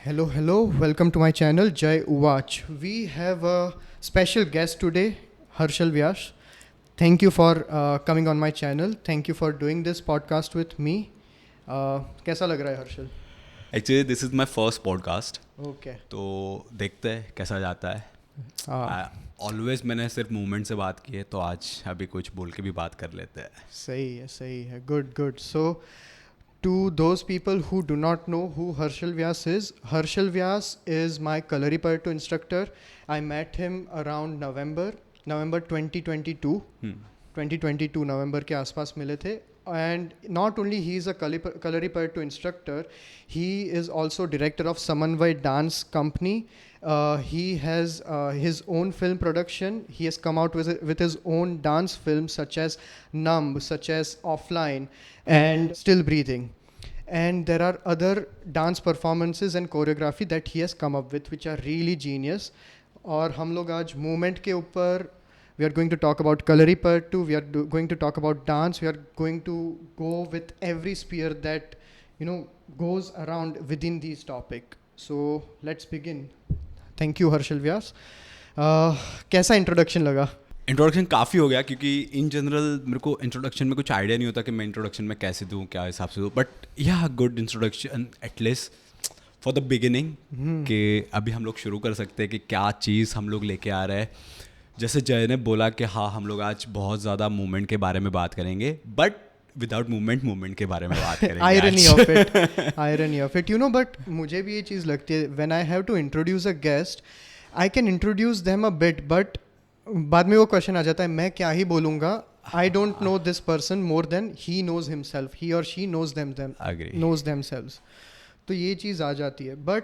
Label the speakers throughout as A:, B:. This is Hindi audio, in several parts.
A: Hello, welcome to my channel Jai Uwach. We have a special guest today, Harshal Vyas. Thank you for coming on my channel. Thank you for doing this podcast with me. कैसा लग रहा है Harshal?
B: Actually this is my first podcast,
A: okay.
B: तो देखते हैं कैसा जाता है. ऑलवेज मैंने सिर्फ मूवमेंट से बात की है, तो आज अभी कुछ बोल के भी बात कर लेते हैं.
A: सही है. Good. So, to those people who do not know who Harshal Vyas is my Kalaripayattu instructor. I met him around November 2022. 2022 नवंबर के आसपास मिले थे. And not only he is a Kalaripayattu instructor, he is also director of Samanvay Dance Company. He has his own film production. He has come out with his own dance films such as Numb, such as Offline, and Still Breathing. And there are other dance performances and choreography that he has come up with, which are really genius. और हम लोग आज movement के ऊपर we are going to talk about Kalaripayattu, we are going to talk about dance, we are going to go with every sphere that goes around within these topic. So let's begin. Thank you Harshal Vyas. कैसा इंट्रोडक्शन लगा?
B: इंट्रोडक्शन काफ़ी हो गया, क्योंकि इन जनरल मेरे को इंट्रोडक्शन में कुछ आइडिया नहीं होता कि मैं इंट्रोडक्शन में कैसे दूँ, क्या हिसाब से दूँ. बट या good introduction at least for the beginning, कि अभी हम लोग शुरू कर सकते हैं कि क्या चीज़ हम लोग लेके आ रहे हैं. जैसे जय ने बोला कि हाँ, हम लोग आज बहुत ज़्यादा मूवमेंट के बारे में बात करेंगे, बट विदाउट मूवमेंट के बारे में बात करेंगे.
A: Irony of it, but मुझे भी ये चीज़ लगती है, when I have to introduce a guest, I can introduce them a bit, but बाद में वो क्वेश्चन आ जाता है, मैं क्या ही बोलूँगा. I don't know this person more than he knows himself, he or she knows themselves. तो ये चीज़ आ जाती है. But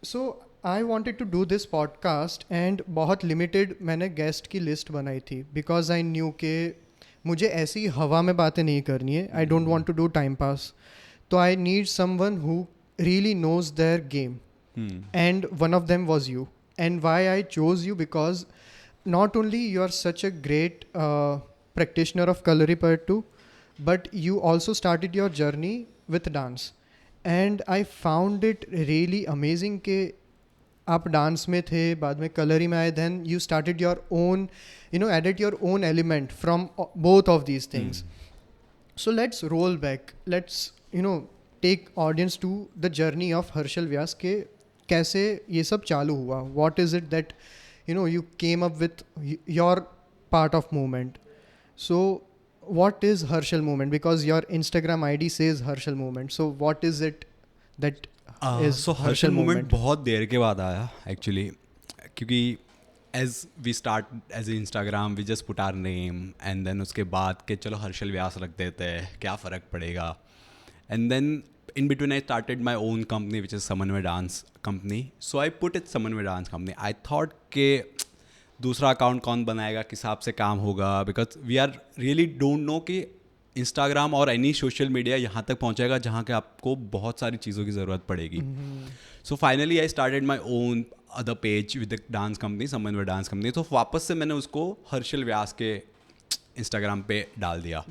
A: so I wanted to do this podcast and बहुत limited मैंने guest की list बनाई थी, because I knew कि मुझे ऐसी हवा में बातें नहीं करनी है. I don't want to do time pass. तो I need someone who really knows their game. And one of them was you. And why I chose you, because not only you are such a great practitioner of Kalaripayattu, but you also started your journey with dance. And I found it really amazing कि आप डांस में थे, बाद में कलरी में आए, then you started your own, added your own element from both of these things. So let's roll back. Let's, take audience to the journey of Harshal Vyas के कैसे ये सब चालू हुआ. What is it that, you came up with your part of movement. So what is Harshal Movement? Because your Instagram ID says Harshal Movement. So what is it that
B: so Harshal movement बहुत देर के बाद आया एक्चुअली, क्योंकि as we start as Instagram we just put our name, and then उसके बाद के चलो हर्षल व्यास रख देते हैं, क्या फ़र्क पड़ेगा. And then in between I started my own company, which is Samanvay Dance Company. So I put it Samanvay Dance Company. I thought कि दूसरा अकाउंट कौन बनाएगा, किस हिसाब से काम होगा, because we are really don't know कि इंस्टाग्राम और एनी सोशल मीडिया यहाँ तक पहुँचेगा जहाँ के आपको बहुत सारी चीज़ों की ज़रूरत पड़ेगी. So finally I started my own other page with the dance company, समन्वय डांस कंपनी. तो वापस से मैंने उसको हर्षल व्यास के इंस्टाग्राम पे डाल दिया.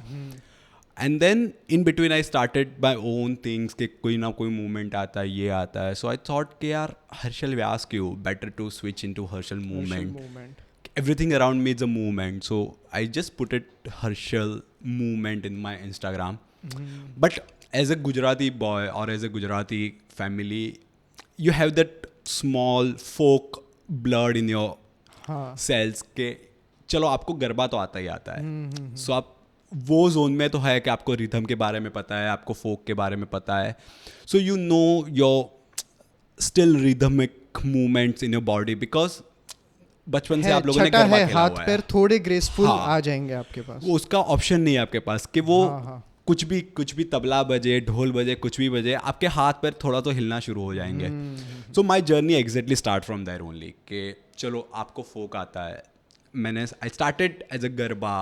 B: And then in between I started my own things कि कोई ना कोई मूवमेंट आता है, ये आता है. सो आई थॉट कि यार हर्षल व्यास क्यों, better to switch in to Harshal movement. Everything around me is a movement, so I just put it Harshal Movement in my Instagram. But as a Gujarati boy or as a Gujarati family, you have that small folk blood in your cells के चलो आपको गरबा तो आता ही आता है. So आप वो जोन में तो है कि आपको रिदम के बारे में पता है, आपको फोक के बारे में पता है. So you know your still rhythmic movements in your body, because बचपन से आप लोगों ने गरबा खेला
A: हाथ
B: हुआ है.
A: पैर थोड़े ग्रेसफुल आ जाएंगे आपके पास.
B: वो उसका ऑप्शन नहीं है आपके पास कि वो कुछ भी तबला बजे, ढोल बजे, कुछ भी बजे, आपके हाथ पैर थोड़ा तो हिलना शुरू हो जाएंगे. So my journey exactly start from there only कि चलो आपको फोक आता है. मैंने I started as a garba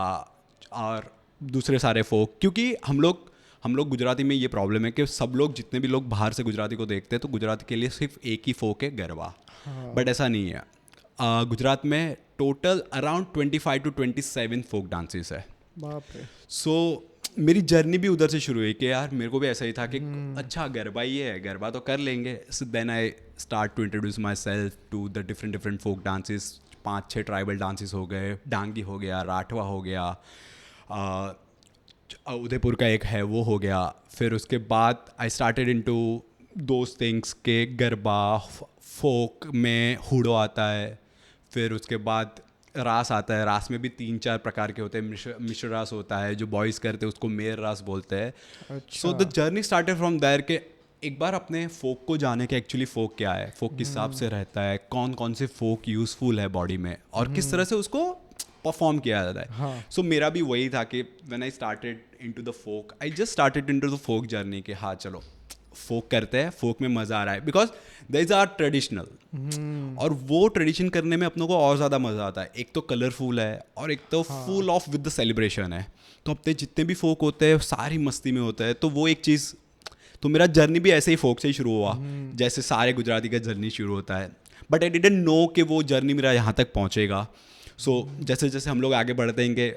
B: और दूसरे सारे फोक, क्योंकि हम लोग गुजराती में ये प्रॉब्लम है कि सब लोग, जितने भी लोग बाहर से गुजराती को देखते हैं, तो गुजराती के लिए सिर्फ एक ही फोक है, गरबा. बट ऐसा नहीं है. गुजरात में total around 25 to 27 folk dances है.
A: बाप रे.
B: सो मेरी जर्नी भी उधर से शुरू हुई कि यार मेरे को भी ऐसा ही था कि अच्छा गरबा ही है, गरबा तो कर लेंगे. So then I start to introduce my self to the different folk dances. 5-6 tribal dances हो गए, डांगी हो गया, राठवा हो गया, उदयपुर का एक है वो हो गया. फिर उसके बाद आई स्टार्टेड इनटू दोज थिंग्स के गरबा, फोक में हुडो आता है. फिर उसके बाद रास आता है. रास में भी 3-4 प्रकार के होते हैं. मिश्र रास होता है, जो बॉयज़ करते हैं उसको मेर रास बोलते हैं. So the journey started from there के एक बार अपने फोक को जाने के एक्चुअली फोक क्या है, फोक किस हिसाब से रहता है, कौन कौन से फोक यूज़फुल है बॉडी में और किस तरह से उसको परफॉर्म किया जाता है. सो मेरा भी वही था कि when I started into the folk, I just started into the folk journey कि हाँ चलो फोक करते हैं, फोक में मज़ा आ रहा है because there is are traditional. और वो ट्रेडिशन करने में अपनों को और ज़्यादा मज़ा आता है. एक तो कलरफुल है और एक तो full of with the celebration है. तो अपने जितने भी फोक होते हैं सारी मस्ती में होता है. तो वो एक चीज़, तो मेरा जर्नी भी ऐसे ही फोक से ही शुरू हुआ जैसे सारे गुजराती का जर्नी शुरू होता है. बट आई डिडंट नो कि वो जर्नी मेरा यहाँ तक पहुँचेगा. सो जैसे जैसे हम लोग आगे बढ़ते हैं कि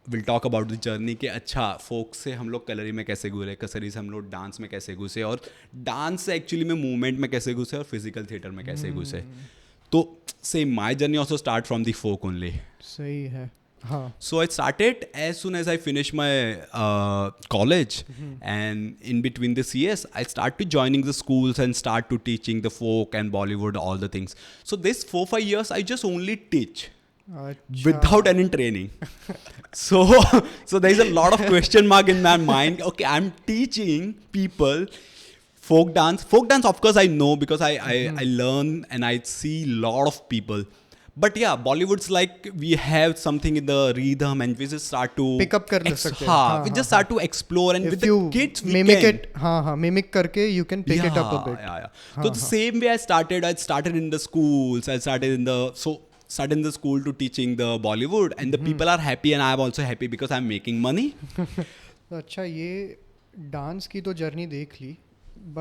B: will talk about the journey कि अच्छा फोक से हम लोग कलरी में कैसे घुसे, कसरी से हम लोग डांस में कैसे घुसे और डांस से एक्चुअली में मूवमेंट में कैसे घुसे और फिजिकल थिएटर में कैसे घुसे. तो same my journey also start from the folk only.
A: सही है. हाँ.
B: So I started as soon as I finished my college, and in between the CS, I started joining the schools and start to teaching the folk and Bollywood, all the things. So this 4-5 years, I just only teach without any training. So there is a lot of question mark in my mind. Okay, I'm teaching people folk dance. Folk dance, of course, I know because I learn and I see lot of people. But yeah, Bollywood's like we have something in the rhythm and we just start to
A: pick up कर सकते हैं.
B: हाँ, we just start to explore and with the kids we
A: mimic
B: can.
A: it. हाँ, mimic करके you can pick it up a bit.
B: Yeah. So the same way I started in the schools. I started in the school to teaching the Bollywood and the people are happy and I'm also happy because I'm making money.
A: अच्छा, ये डांस की तो जर्नी देख ली,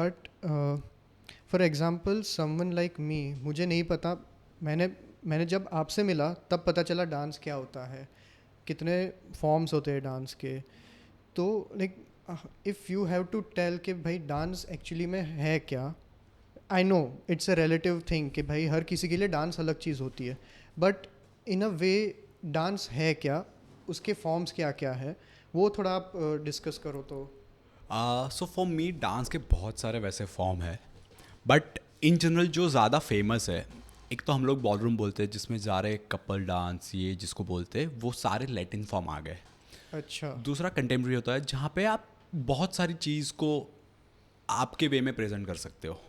A: but for example someone like me, मुझे नहीं पता, मैंने जब आपसे मिला तब पता चला डांस क्या होता है, कितने फॉर्म्स होते हैं डांस के. तो like if you have to tell कि भाई डांस एक्चुअली में है क्या. I know it's a relative thing कि भाई हर किसी के लिए डांस अलग चीज़ होती है, but in a way dance है क्या, उसके फॉर्म्स क्या क्या है, वो थोड़ा आप डिस्कस करो तो.
B: सो फॉर मी डांस के बहुत सारे वैसे फॉर्म है, बट इन जनरल जो ज़्यादा फेमस है, एक तो हम लोग बॉलरूम बोलते हैं जिसमें जा रहे कपल डांस, ये जिसको बोलते हैं, वो सारे लैटिन फॉर्म आ गए.
A: अच्छा.
B: दूसरा कंटेम्प्रेरी होता है जहाँ पे आप बहुत सारी चीज़ को आपके वे में प्रेजेंट कर सकते हो.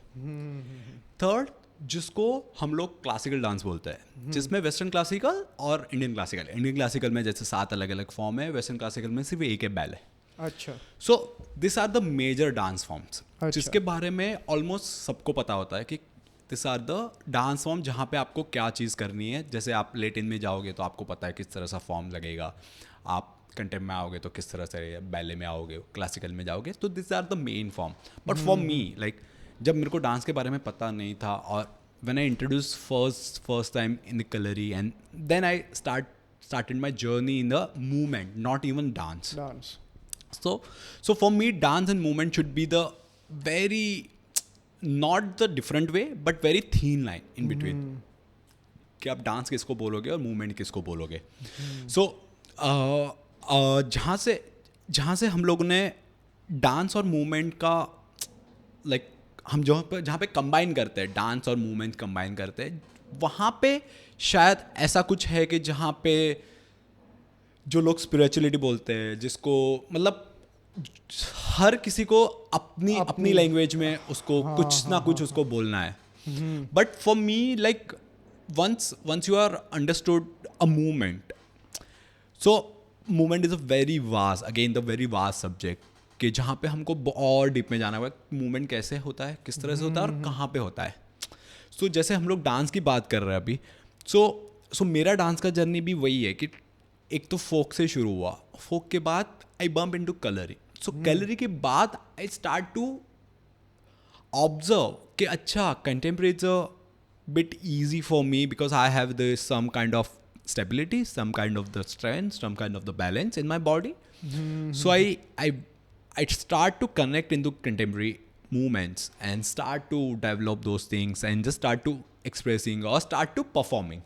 B: थर्ड जिसको हम लोग क्लासिकल डांस बोलते हैं, जिसमें वेस्टर्न क्लासिकल और इंडियन क्लासिकल में जैसे 7 अलग अलग फॉर्म है, वेस्टर्न क्लासिकल में सिर्फ एक है बैले.
A: अच्छा.
B: So this are the major dance forms जिसके बारे में ऑलमोस्ट सबको पता होता है कि this are the dance form जहाँ पे आपको क्या चीज़ करनी है. जैसे आप लेटिन में जाओगे तो आपको पता है किस तरह सा फॉर्म लगेगा, आप कंटेम्प में आओगे तो किस तरह से, बैले में आओगे, क्लासिकल में जाओगे, तो this are the main form. But for me like जब मेरे को डांस के बारे में पता नहीं था और when I introduce first time in the Kalari and then I started my journey in the movement, not even dance. So for me dance and movement should be the very, not the different way but very thin line in between कि आप डांस किसको बोलोगे और मूवमेंट किसको बोलोगे. सो जहाँ से हम लोगों ने डांस और मूवमेंट का लाइक हम जहाँ पे कंबाइन करते हैं, डांस और मूवमेंट कंबाइन करते हैं, वहाँ पे शायद ऐसा कुछ है कि जहाँ पे जो लोग स्पिरिचुअलिटी बोलते हैं, जिसको मतलब हर किसी को अपनी लैंग्वेज में उसको कुछ ना कुछ उसको बोलना है. But for me like once you are understood a movement, so movement is a very vast subject कि जहाँ पे हमको और डीप में जाना होगा. मूवमेंट कैसे होता है, किस तरह से होता है और कहाँ पे होता है. सो जैसे हम लोग डांस की बात कर रहे हैं अभी, सो मेरा डांस का जर्नी भी वही है कि एक तो फोक से शुरू हुआ, फोक के बाद I bump into Kalari. So Kalari के बाद आई स्टार्ट टू ऑब्जर्व कि अच्छा contemporary is a bit easy for me because I have this some kind of stability, some kind of the strength, some kind of the balance in my body. So I start to connect into contemporary movements and start to develop those things and just start to expressing or start to performing.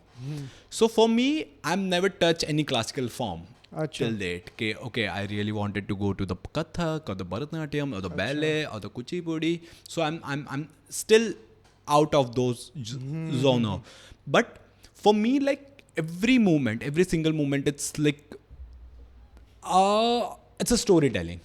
B: So for me, I'm never touched any classical form till date. Okay, I really wanted to go to the Kathak or the Bharatanatyam or the ballet or the Kuchipudi. So I'm still out of those genre. But for me, like every movement, every single movement, it's like it's a storytelling.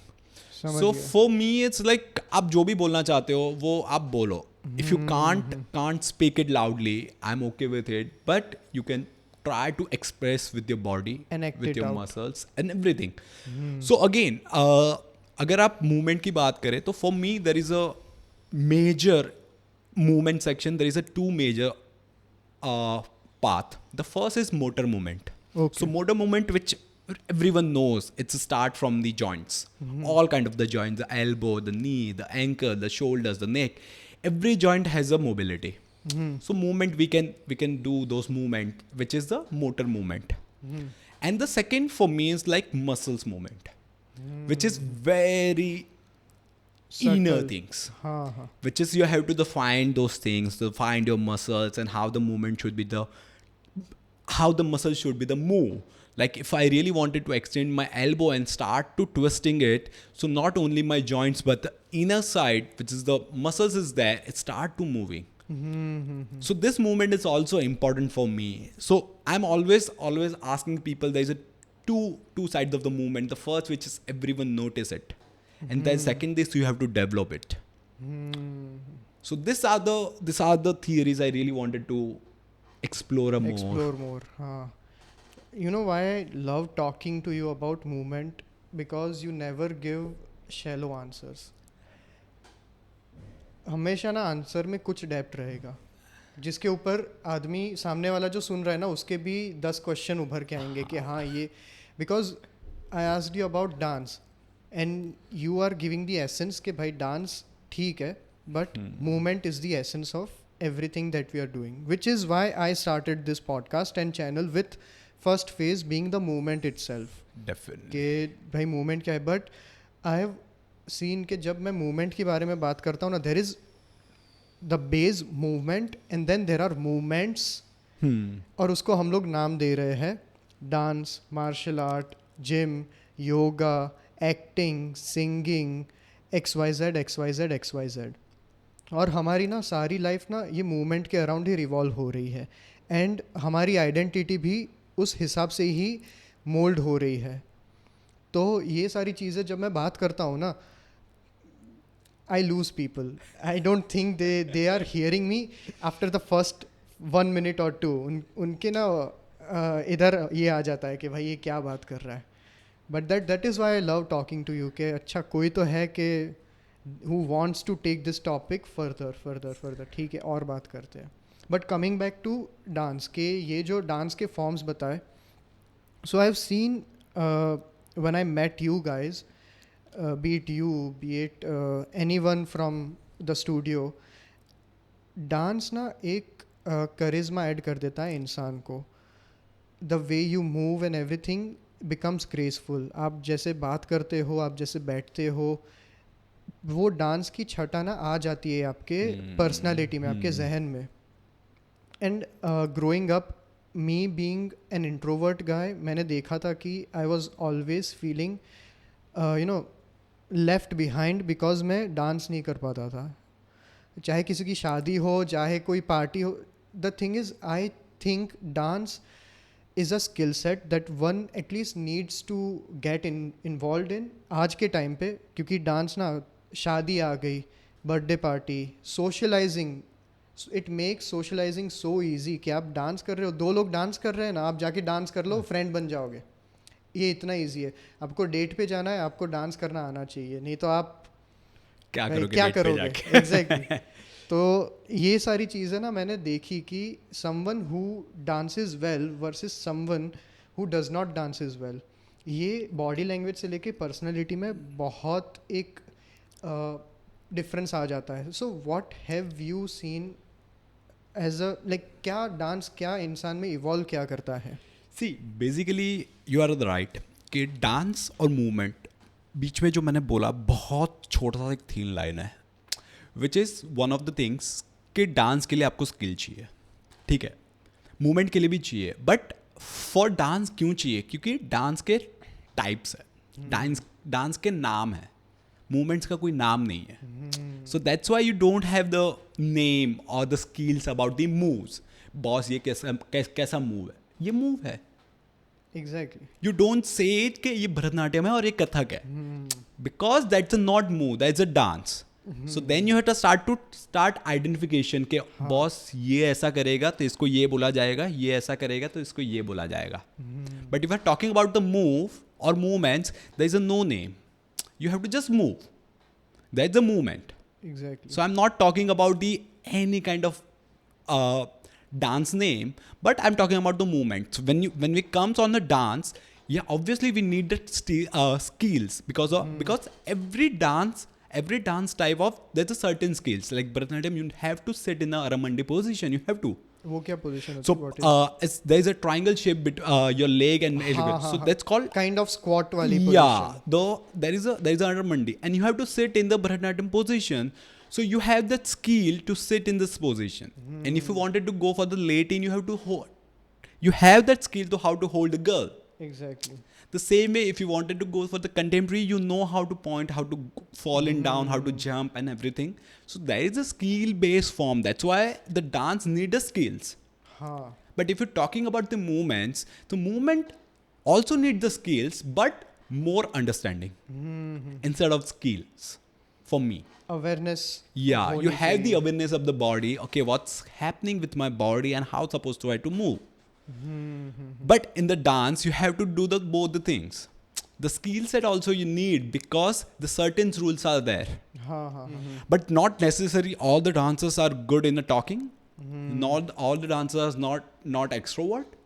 B: So for me, it's like आप जो भी बोलना चाहते हो वो आप बोलो. If you can't speak it loudly, I'm okay with it. But you can try to express with your body,
A: and act
B: with
A: it
B: your
A: out.
B: muscles and everything. So again, अगर आप movement की बात करें तो for me there is a major movement section. There is a two major path. The first is motor movement.
A: Okay.
B: So motor movement, which everyone knows, it's a start from the joints, all kind of the joints, the elbow, the knee, the ankle, the shoulders, the neck. Every joint has a mobility. So movement, we can do those movement, which is the motor movement. And the second for me is like muscles movement, which is very inner things. Which is you have to define those things, to find your muscles and how the movement should be how the muscle should be the move. Like if I really wanted to extend my elbow and start to twisting it, so not only my joints but the inner side, which is the muscles is there, it start to moving. So this movement is also important for me. So I'm always asking people, there's a two sides of the movement. The first, which is everyone notice it, and then second is you have to develop it. So these are the theories I really wanted to explore more.
A: You know why I love talking to you about movement? Because you never give shallow answers. हमेशा ना आंसर में कुछ डेप्थ रहेगा जिसके ऊपर आदमी सामने वाला जो सुन रहा है ना उसके भी 10 क्वेश्चन उभर के आएंगे कि हाँ ये because I asked you about dance and you are giving the essence कि भाई डांस ठीक है but movement is the essence of everything that we are doing, which is why I started this podcast and channel with first phase being the movement itself.
B: Definitely.
A: कि भाई movement क्या है, but I have seen कि जब मैं movement के बारे में बात करता हूँ ना, there is the base movement and then there are movements और उसको हम लोग नाम दे रहे हैं dance, martial art, gym, yoga, acting, singing, XYZ. और हमारी ना सारी लाइफ ना ये मूवमेंट के अराउंड ही रिवॉल्व हो रही है एंड हमारी आइडेंटिटी भी उस हिसाब से ही मोल्ड हो रही है. तो ये सारी चीज़ें जब मैं बात करता हूँ ना, I lose people. I don't think they are hearing me after the first 1 minute or 2. उनके ना इधर ये आ जाता है कि भाई ये क्या बात कर रहा है. But that is why I love talking to you कि अच्छा कोई तो है कि who wants to take this topic further. ठीक है और बात करते हैं. But coming back to dance के ये जो डांस के फॉर्म्स बताए, so I have seen when I met you guys, be it anyone from the studio, dance ना एक करिश्मा ऐड कर देता है इंसान को. The way you move and everything becomes graceful. आप जैसे बात करते हो, आप जैसे बैठते हो, वो डांस की छटा ना आ जाती है आपके पर्सनालिटी में, आपके जहन में. And growing up, me being an introvert guy, मैंने देखा था कि I was always feeling you know left behind because मैं डांस नहीं कर पाता था. चाहे किसी की शादी हो, चाहे कोई पार्टी हो, the thing is I think dance is a skill set that one at least needs to get involved in आज के टाइम पे. क्योंकि डांस ना, शादी आ गई, birthday party, socialising, it makes socialising so easy कि आप डांस कर रहे हो, 2 लोग डांस कर रहे हैं ना, आप जाके डांस कर लो, फ्रेंड बन जाओगे. ये इतना ईजी है. आपको डेट पे जाना है, आपको डांस करना आना चाहिए, नहीं तो आप क्या करोगे एग्जैक्टली. तो ये सारी चीज़ें ना मैंने देखी कि someone who dances well versus someone who does not dances well, ये बॉडी लैंग्वेज से लेके पर्सनालिटी में बहुत एक डिफरेंस आ जाता है. So what have you seen as a like, क्या डांस क्या इंसान में इवॉल्व क्या करता है?
B: See basically you are the right कि डांस और मूवमेंट बीच में जो मैंने बोला बहुत छोटा सा एक थीन लाइन है, which is one of the things कि डांस के लिए आपको स्किल चाहिए, ठीक है, मूवमेंट के लिए भी चाहिए, बट फॉर डांस क्यों चाहिए? क्योंकि डांस के टाइप्स है, डांस के नाम है, मूवमेंट्स का कोई नाम नहीं है. So that's why you don't have the name और the skills about the moves. Boss ये कैसा मूव है, ये मूव है.
A: Exactly.
B: You don't say it कि ये भरतनाट्यम है और ये कथक है, because that's a not move, that's a dance. So then you have to start identification के बॉस ये ऐसा करेगा तो इसको ये बोला जाएगा, ये ऐसा करेगा तो इसको ये बोला जाएगा. But if are talking about the move और movements, there is a no name, you have to just move. That's the movement.
A: Exactly.
B: So I'm not talking about the any kind of dance name, but I'm talking about the movement. So when we comes on the dance, yeah, obviously we need the skills because every dance type of there's a certain skills. Like Bharatanatyam, you have to sit in a Aramandi position. You have to.
A: वो क्या position
B: So there is a triangle shape between your leg and elbow. So that's called
A: kind of squat वाली position.
B: Yeah, though there is a Aramandi, and you have to sit in the Bharatanatyam position. So you have that skill to sit in this position. And if you wanted to go for the Latin, you have to hold. You have that skill to how to hold the girl.
A: Exactly.
B: The same way, if you wanted to go for the contemporary, you know how to point, how to fall in down, how to jump and everything. So there is a skill-based form. That's why the dance need the skills.
A: हाँ.
B: But if you're talking about the movements, the movement also need the skills, but more understanding instead of skills. For me,
A: Awareness.
B: yeah,
A: होनी
B: you have the
A: चाहिए.
B: awareness of the body. Okay, what's happening with my body and how supposed to I to move. But in the dance, you have to do both the things. The skill set also you need because the certain rules are there.
A: हाँ.
B: But not necessarily all the dancers are good in the talking. Not all the dancers not extrovert.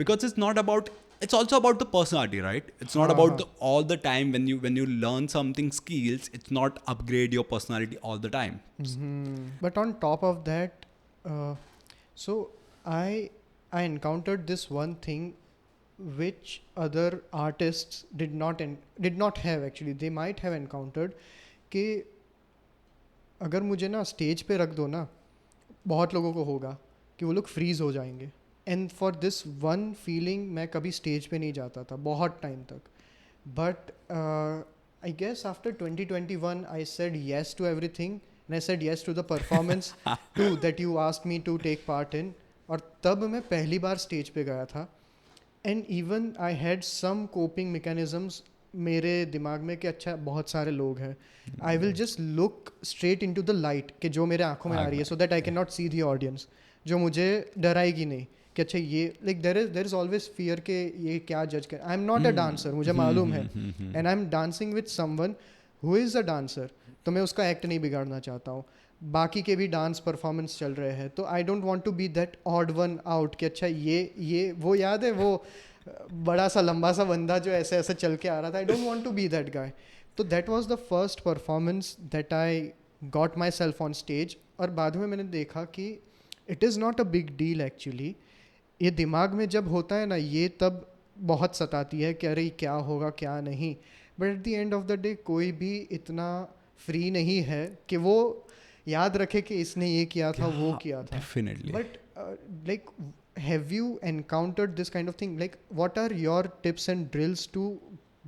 B: Because it's not about. It's also about the personality, right? It's not about all the time when you learn something skills. It's not upgrade your personality all the time.
A: But on top of that, so I encountered this one thing which other artists did not have actually. They might have encountered कि अगर मुझे ना स्टेज पे रख दो ना, बहुत लोगों को होगा कि वो लोग फ्रीज हो जाएंगे. And for this one feeling मैं कभी स्टेज पे नहीं जाता था बहुत टाइम तक. But I guess after 2021 I said yes to everything and I said yes to the performance to that you asked me to take part in. और तब मैं पहली बार स्टेज पे गया था. And even I had some coping mechanisms मेरे दिमाग में कि अच्छा बहुत सारे लोग हैं, I will just look straight into the light कि जो मेरे आंखों में आ रही है, so that I can not see the audience, जो मुझे डराएगी नहीं कि अच्छा ये like there is always fear कि ये क्या जज कर. I am not a dancer, मुझे मालूम है, and I am dancing with someone who is a dancer, तो मैं उसका एक्ट नहीं बिगाड़ना चाहता हूँ. बाकी के भी डांस परफॉर्मेंस चल रहे हैं, तो I don't want to be that odd one out कि अच्छा ये वो याद है वो बड़ा सा लंबा सा बंदा जो ऐसे ऐसे चल के आ रहा था. I don't want to be that guy. तो that was the first performance that I got myself on stage. और बाद में मैंने देखा कि it is not a big deal actually. ये दिमाग में जब होता है ना, ये तब बहुत सताती है कि अरे क्या होगा क्या नहीं. But at the end of the day कोई भी इतना फ्री नहीं है कि वो याद रखे कि इसने ये किया था, वो किया था.
B: Definitely.
A: But like, have you encountered this kind of thing? Like, what are your tips and drills to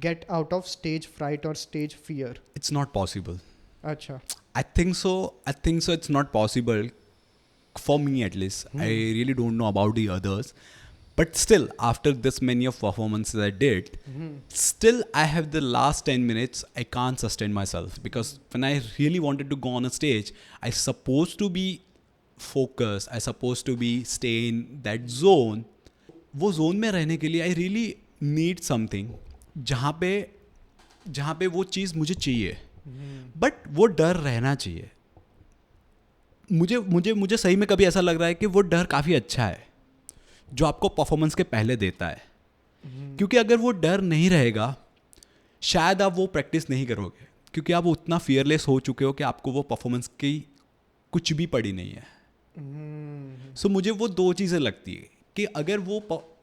A: get out of stage fright or stage fear?
B: It's not possible.
A: Acha.
B: I think so. It's not possible for me at least. I really don't know about the others. But still, after this many of performances I did, still I have the last 10 minutes, I can't sustain myself. Because when I really wanted to go on a stage, I supposed to be focused, I supposed to be stay in that zone. वो zone में रहने के लिए I really need something जहाँ पे वो चीज़ मुझे चाहिए. But वो डर रहना चाहिए. मुझे सही में कभी ऐसा लग रहा है कि वो डर काफ़ी अच्छा है जो आपको परफॉर्मेंस के पहले देता है. क्योंकि अगर वो डर नहीं रहेगा, शायद आप वो प्रैक्टिस नहीं करोगे, क्योंकि आप उतना फियरलेस हो चुके हो कि आपको वो परफॉर्मेंस की कुछ भी पड़ी नहीं है. सो मुझे वो दो चीज़ें लगती है कि अगर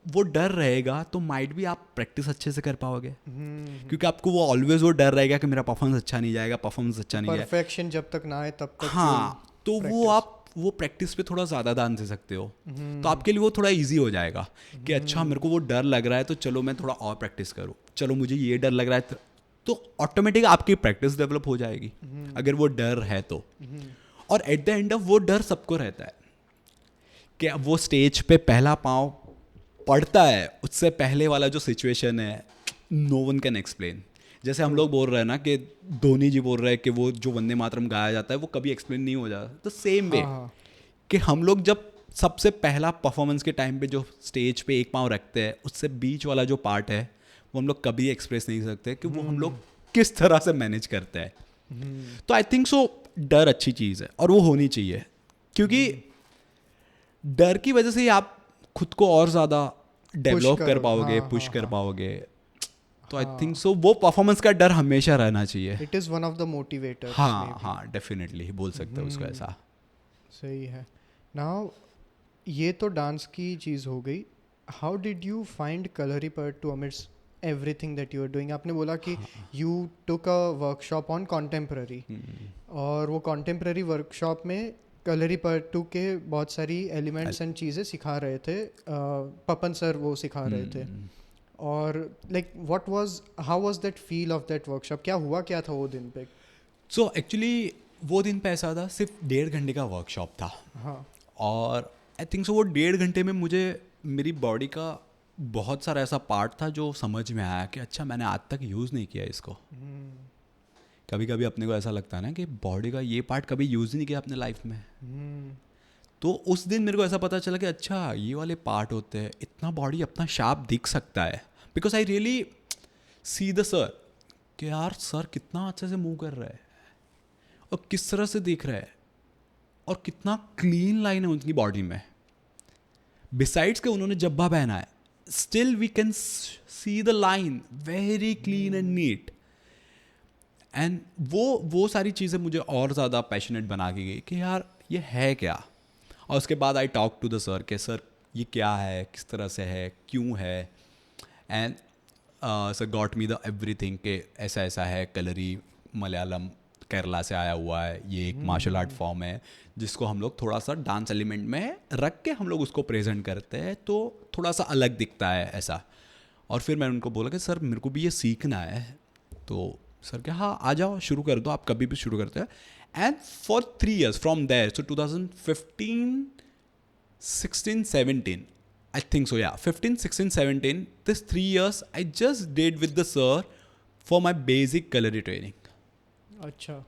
B: वो डर रहेगा तो माइट भी आप प्रैक्टिस अच्छे से कर पाओगे, क्योंकि आपको वो ऑलवेज वो डर रहेगा कि मेरा परफॉर्मेंस अच्छा नहीं जाएगा, परफॉर्मेंस अच्छा नहीं जाएगा।
A: परफेक्शन जब तक ना आए तब तक
B: हाँ, तो वो आप वो प्रैक्टिस पे थोड़ा ज़्यादा ध्यान दे सकते हो, तो आपके लिए वो थोड़ा इजी हो जाएगा कि अच्छा मेरे को वो डर लग रहा है तो चलो मैं थोड़ा और प्रैक्टिस करूँ, चलो मुझे ये डर लग रहा है तो ऑटोमेटिक आपकी प्रैक्टिस डेवलप हो जाएगी अगर वो डर है तो। और एट द एंड ऑफ वो डर सबको रहता है कि वो स्टेज पे पहला पाँव पड़ता है, उससे पहले वाला जो सिचुएशन है नो वन कैन एक्सप्लेन। जैसे हम लोग बोल रहे हैं ना कि धोनी जी बोल रहे हैं कि वो जो वंदे मातरम गाया जाता है वो कभी एक्सप्लेन नहीं हो जाता, तो सेम वे कि हम लोग जब सबसे पहला परफॉर्मेंस के टाइम पे जो स्टेज पे एक पाँव रखते हैं, उससे बीच वाला जो पार्ट है वो हम लोग कभी एक्सप्रेस नहीं सकते कि वो हम लोग किस तरह से मैनेज करते हैं। तो आई थिंक सो डर अच्छी चीज़ है और वो होनी चाहिए, क्योंकि डर की वजह से ही आप खुद को और ज़्यादा डेवलप कर पाओगे, पुश कर पाओगे। तो आई थिंक सो वो परफॉर्मेंस का डर हमेशा रहना चाहिए।
A: It is one of the motivators.
B: हाँ, डेफिनेटली बोल सकते हो उसको ऐसा।
A: सही है। नाउ ये तो डांस की चीज़ हो गई, how did you find Kalaripayattu to amidst everything that you are doing? आपने बोला कि you took a workshop on contemporary, और वो कॉन्टेम्प्ररी वर्कशॉप में कलरीपयट्टू के बहुत सारी एलिमेंट्स एंड चीज़ें सिखा रहे थे, पपन सर वो सिखा रहे थे। और like what was, how was that feel of that workshop? क्या हुआ क्या था वो दिन पे?
B: सो एक्चुअली वो दिन पे ऐसा था, सिर्फ 1.5 घंटे का वर्कशॉप था।
A: हाँ।
B: और आई थिंक सो वो 1.5 घंटे में मुझे मेरी बॉडी का बहुत सारा ऐसा पार्ट था जो समझ में आया कि अच्छा मैंने आज तक यूज़ नहीं किया इसको। कभी कभी अपने को ऐसा लगता है ना कि बॉडी का ये पार्ट कभी यूज़ नहीं किया अपने लाइफ में। तो उस दिन मेरे को ऐसा पता चला कि अच्छा ये वाले पार्ट होते हैं, इतना बॉडी अपना शार्प दिख सकता है। Because I really see the sir कि यार सर कितना अच्छे से मूव कर रहा है और किस तरह से दिख रहा है और कितना क्लीन लाइन है उनकी बॉडी में। बिसाइड्स के उन्होंने जब्बा पहना है, still we can see the line very clean and neat. And वो सारी चीज़ें मुझे और ज़्यादा पैशनेट बना के गई कि यार ये है क्या। और उसके बाद I talk to the sir कि सर ये क्या है, किस तरह से है, क्यों है। And sir got me the everything कि ऐसा ऐसा है, कलरी मलयालम केरला से आया हुआ है, ये एक मार्शल आर्ट फॉर्म है जिसको हम लोग थोड़ा सा डांस एलिमेंट में रख के हम लोग उसको प्रेजेंट करते हैं तो थोड़ा सा अलग दिखता है ऐसा। और फिर मैंने उनको बोला कि सर मेरे को भी ये सीखना है। तो सर क्या हाँ आ जाओ, शुरू कर दो, आप कभी भी शुरू करते हैं। And for 3 years from there, so 2015, 16, 17 I think so, yeah, 15, 16, 17, this 3 years I just did with the sir for my basic Kalari training.
A: अच्छा।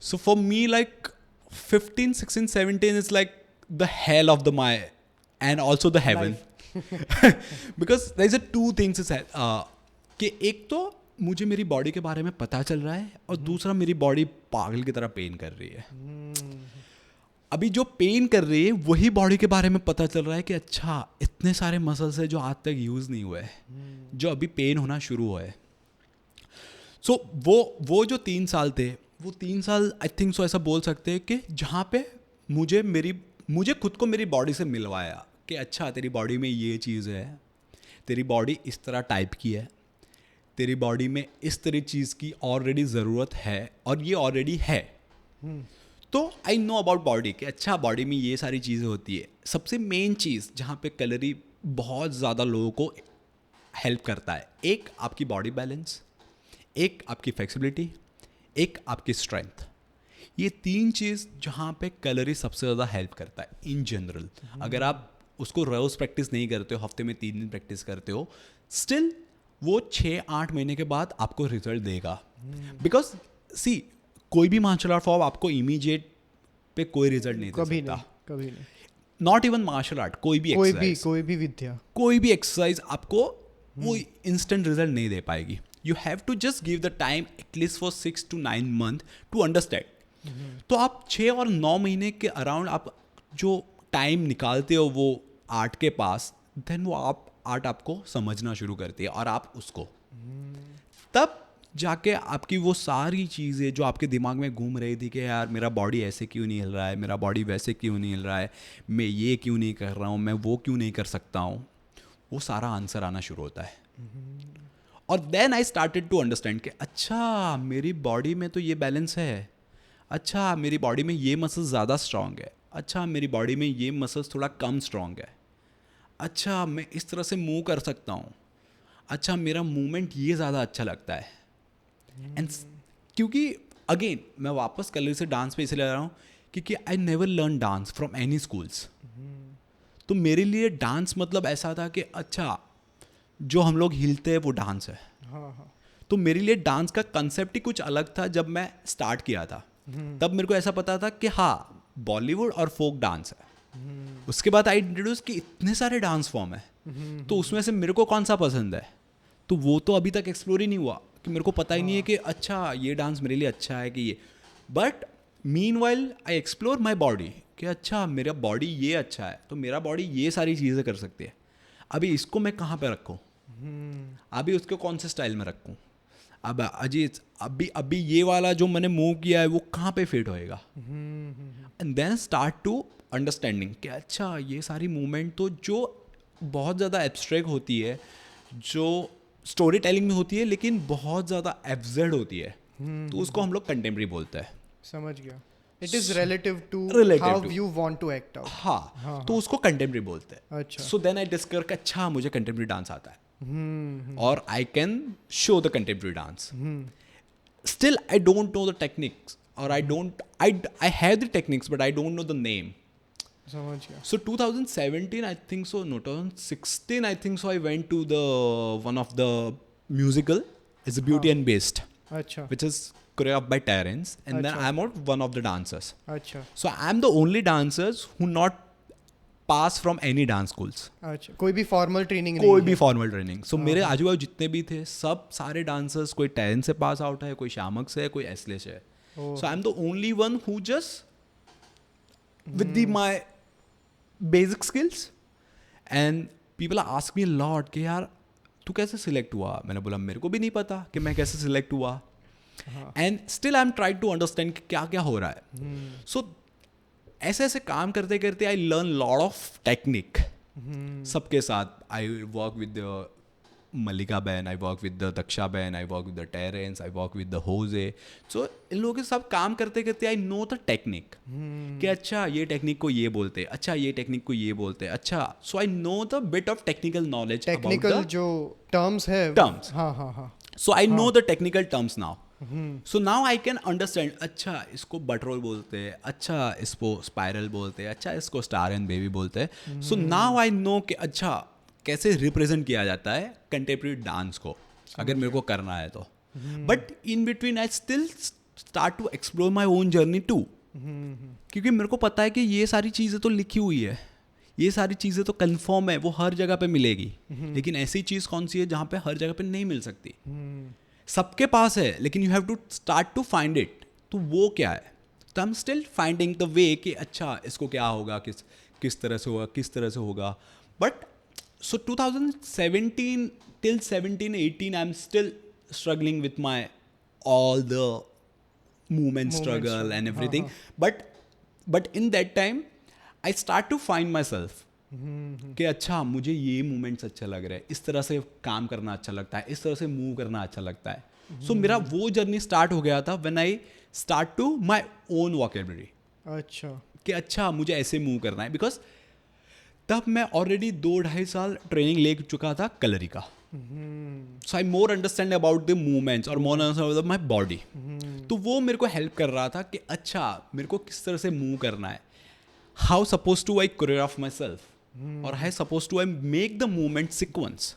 B: So for me like 15, 16, 17 is like the hell of the my and also the heaven. Because there is a two things is कि एक तो मुझे मेरी बॉडी के बारे में पता चल रहा है और दूसरा मेरी बॉडी पागल की तरह पेन कर रही है। अभी जो पेन कर रही है वही बॉडी के बारे में पता चल रहा है कि अच्छा इतने सारे मसल्स है जो आज तक यूज़ नहीं हुए हैं, जो अभी पेन होना शुरू हुआ है। सो वो जो 3 साल थे, वो 3 साल आई थिंक सो ऐसा बोल सकते हैं कि जहाँ पे मुझे खुद को मेरी बॉडी से मिलवाया कि अच्छा तेरी बॉडी में ये चीज़ है, तेरी बॉडी इस तरह टाइप की है, तेरी बॉडी में इस तरह चीज़ की ऑलरेडी ज़रूरत है और ये ऑलरेडी है। तो आई नो अबाउट बॉडी कि अच्छा बॉडी में ये सारी चीज़ें होती है। सबसे मेन चीज़ जहाँ पे कलरी बहुत ज़्यादा लोगों को हेल्प करता है, एक आपकी बॉडी बैलेंस, एक आपकी फ्लेक्सिबिलिटी, एक आपकी स्ट्रेंथ। ये 3 चीज़ जहाँ पे कलरी सबसे ज़्यादा हेल्प करता है इन जनरल। अगर आप उसको रोज़ प्रैक्टिस नहीं करते हो, हफ्ते में 3 दिन प्रैक्टिस करते हो, स्टिल वो 6-8 महीने के बाद आपको रिजल्ट देगा। बिकॉज सी कोई भी मार्शल आर्ट फॉर्म आपको इमीडिएट पे कोई रिजल्ट नहीं दे सकता,
A: कभी नहीं।
B: नॉट इवन मार्शल आर्ट, कोई भी
A: विद्या,
B: कोई भी एक्सरसाइज आपको वो इंस्टेंट रिजल्ट नहीं दे पाएगी। You have to just give the time at least for 6 to 9 months to understand. तो आप 6 और 9 महीने के अराउंड आप जो टाइम निकालते हो वो आर्ट के पास, देन वो आप आर्ट आपको समझना शुरू करती है और आप उसको तब जाके आपकी वो सारी चीज़ें जो आपके दिमाग में घूम रही थी कि यार मेरा बॉडी ऐसे क्यों नहीं हिल रहा है, मेरा बॉडी वैसे क्यों नहीं हिल रहा है, मैं ये क्यों नहीं कर रहा हूँ, मैं वो क्यों नहीं कर सकता हूँ, वो सारा आंसर आना शुरू होता है. और then I started to understand कि अच्छा मेरी बॉडी में तो ये बैलेंस है, अच्छा मेरी बॉडी में ये मसल्स ज़्यादा स्ट्रांग है, अच्छा मेरी बॉडी में ये मसल्स थोड़ा कम स्ट्रांग है, अच्छा मैं इस तरह से मूव कर सकता हूँ, अच्छा मेरा मूवमेंट ये ज़्यादा अच्छा लगता है. एंड क्योंकि अगेन मैं वापस कलर से डांस पे इसलिए आ रहा हूँ क्योंकि I never learn dance from any schools. तो मेरे लिए डांस मतलब ऐसा था कि अच्छा जो हम लोग हिलते हैं वो डांस है.
A: हाँ.
B: तो मेरे लिए डांस का कंसेप्ट ही कुछ अलग था. जब मैं स्टार्ट किया था तब मेरे को ऐसा पता था कि हाँ बॉलीवुड और फोक डांस है. उसके बाद आई इंट्रोड्यूस कि इतने सारे डांस फॉर्म है तो उसमें से मेरे को कौन सा पसंद है. तो वो तो अभी तक एक्सप्लोर ही नहीं हुआ कि मेरे को पता ही नहीं है कि अच्छा ये डांस मेरे लिए अच्छा है कि ये. But meanwhile I explore my body कि अच्छा मेरा बॉडी ये अच्छा है तो मेरा बॉडी ये सारी चीज़ें कर सकती है. अभी इसको मैं कहाँ पे रखूँ, अभी उसको कौन से स्टाइल में रखूँ, अब अजीत अभी अभी ये वाला जो मैंने मूव किया है वो कहाँ पे फिट होएगा. And then start to understanding कि अच्छा ये सारी मूवमेंट तो जो बहुत ज़्यादा एब्स्ट्रैक्ट होती है, जो स्टोरी टेलिंग में होती है लेकिन बहुत ज़्यादा एब्सर्ड होती है, तो उसको हम लोग कंटेम्प्रेरी बोलते हैं.
A: समझ गया. It is relative to how you want to act out.
B: हाँ तो उसको कंटेम्प्रेरी बोलते हैं.
A: अच्छा.
B: सो देन आई डिस्कवर कि अच्छा मुझे कंटेम्प्रेरी डांस आता है और I can show the contemporary dance. Still I don't know the techniques और I have the techniques but I don't know the name.
A: समझ गया.
B: So 2017 I think so, no 2016 I think so, I went to the one of the musical, it's a Beauty and Beast,
A: अच्छा.
B: which is choreographed by Terrence, and then
A: Achha.
B: I'm not one of the dancers.
A: अच्छा.
B: So I'm the only dancers who not pass from any dance schools.
A: अच्छा. कोई भी फॉर्मल ट्रेनिंग नहीं
B: कोई
A: है.
B: भी फॉर्मल ट्रेनिंग. सो मेरे आजू बाजू जितने भी थे सब सारे डांसर्स, कोई टेरेंस से पास आउट है, कोई शामक से है, कोई एसले से है. So I am the only one who just with the my basic skills, and people are asking me a lot कि यार तू कैसे सिलेक्ट हुआ. मैंने बोला मेरे को भी नहीं पता कि मैं कैसे सिलेक्ट हुआ. And still I am try to understand कि क्या क्या हो रहा है. सो ऐसे ऐसे काम करते करते I learn lot of technique सबके साथ. आई वर्क विद मल्लिका बहन, I work with the Daksha बहन, I work with the Terence, I work with the Jose. So इन लोगों के साथ काम करते करते आई नो द टेक्निक कि अच्छा ये टेक्निक को ये बोलते हैं, अच्छा ये टेक्निक को ये बोलते हैं. अच्छा so I know the bit of technical knowledge,
A: technical जो टर्म्स है.
B: टर्म्स.
A: हाँ.
B: So I know the technical terms now. So now I can understand अच्छा इसको बटरोल बोलते हैं, अच्छा इसको स्पाइरल बोलते हैं, अच्छा इसको स्टार एंड बेबी बोलते हैं. सो नाउ आई नो कि अच्छा कैसे रिप्रेजेंट किया जाता है कंटेम्प्रेरी डांस को अगर मेरे को करना है तो. But in between I still start to explore my own journey too, क्योंकि मेरे को पता है कि ये सारी चीज़ें तो लिखी हुई है, ये सारी चीज़ें तो कंफर्म है, वो हर जगह पे मिलेगी. लेकिन ऐसी चीज़ कौन सी है जहाँ पे हर जगह पे नहीं मिल सकती. सबके पास है लेकिन you have to start to find it. तो वो क्या है, तो I am still finding the way कि अच्छा इसको क्या होगा, किस तरह से होगा, किस तरह से होगा. But so 2017 till 17-18 I'm still struggling with my all the movement struggle and everything. But in that time I start to find myself कि अच्छा मुझे ये मूवमेंट्स अच्छा लग रहा है, इस तरह से काम करना अच्छा लगता है, इस तरह से मूव करना अच्छा लगता है. सो मेरा वो जर्नी स्टार्ट हो गया था when I start to my own vocabulary.
A: अच्छा.
B: कि अच्छा मुझे ऐसे मूव करना है. बिकॉज तब मैं ऑलरेडी 2-2.5 साल ट्रेनिंग ले चुका था कलरी का. सो आई मोर अंडरस्टैंड अबाउट द मूवमेंट्स और मोर अंडरस्टैंड अबाउट माई बॉडी. तो वो मेरे को हेल्प कर रहा था कि अच्छा मेरे को किस तरह से मूव करना है, how suppose to I choreograph myself और how suppose to I make the movement sequence.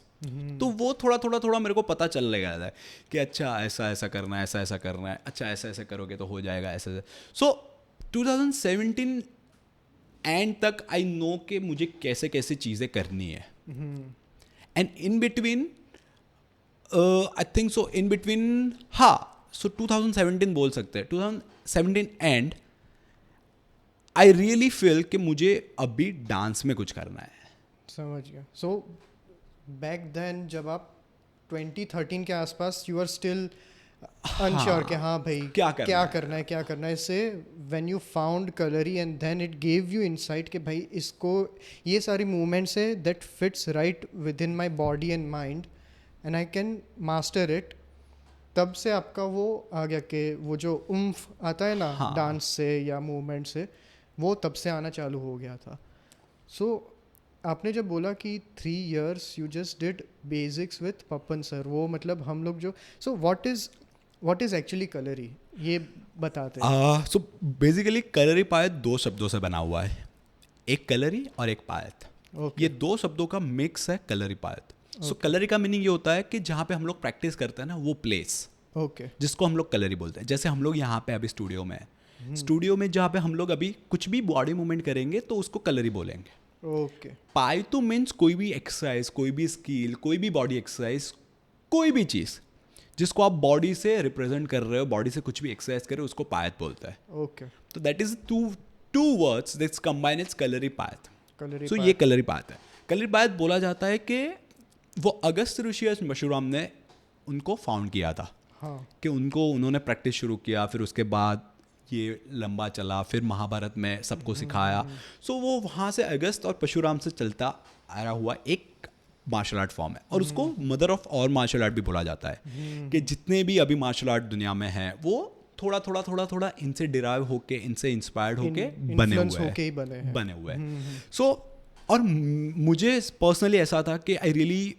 B: तो वो थोड़ा मेरे को पता चल लगा था कि अच्छा ऐसा ऐसा करना है, ऐसा ऐसा करना है, अच्छा ऐसा ऐसा करोगे तो हो जाएगा ऐसा. सो 2017 एंड तक आई नो कि मुझे कैसे कैसे चीज़ें करनी है. And in between I think so in between हाँ सो 2017 बोल सकते हैं. 2017 एंड आई रियली फील कि मुझे अभी डांस में कुछ करना है.
A: समझ गया. सो बैक देन जब आप 2013 के आसपास यू आर स्टिल अनश्योर कि हाँ भाई
B: क्या
A: करना है इससे when you found Kalari and then it gave you insight कि भाई इसको ये सारी मूवमेंट्स है that fits right within my body and mind and I can master it. तब से आपका वो आ गया कि वो जो उम्फ आता है ना
B: हाँ।
A: डांस से या मूवमेंट से, वो तब से आना चालू हो गया था। सो आपने जब बोला कि 3 years you just did basics with Papan sir, वो मतलब हम लोग जो so what is actually Kalari, ये बताते हैं।
B: सो बेसिकली कलरी पायत 2 शब्दों से बना हुआ है, एक कलरी और एक पायत।
A: Okay.
B: ये 2 शब्दों का मिक्स है कलरी पायत। सो कलरी का मीनिंग ये होता है कि जहाँ पे हम लोग प्रैक्टिस करते हैं ना वो प्लेस,
A: ओके
B: जिसको हम लोग कलरी बोलते हैं। जैसे हम लोग यहाँ पे अभी स्टूडियो में है, स्टूडियो में जहाँ पे हम लोग अभी कुछ भी बॉडी मूवमेंट करेंगे तो उसको कलरी बोलेंगे।
A: ओके
B: पायतु मीन्स कोई भी एक्सरसाइज, कोई भी स्किल, कोई भी बॉडी एक्सरसाइज, कोई भी चीज़ जिसको आप बॉडी से रिप्रेजेंट कर रहे हो, बॉडी से कुछ भी एक्सरसाइज कर रहे हो, उसको पायत बोलता है।
A: ओके
B: तो that is two words that's combine it's Kalaripayattu.
A: Kalari
B: so ये कलरी पायत है। कलरी पायत बोला जाता है कि वो अगस्त ऋषि परशुराम ने उनको फाउंड किया था।
A: हाँ
B: कि उन्होंने प्रैक्टिस शुरू किया, फिर उसके बाद ये लंबा चला, फिर महाभारत में सबको सिखाया। सो वो वहाँ से अगस्त और परशुराम से चलता आया हुआ एक मार्शल आर्ट फॉर्म है, और उसको mother of all martial art भी बोला जाता है। कि जितने भी अभी मार्शल आर्ट दुनिया में हैं वो थोड़ा इनसे डिराइव होके, इनसे इंस्पायर्ड होके बने हुए हैं। सो और मुझे पर्सनली ऐसा था कि आई रियली,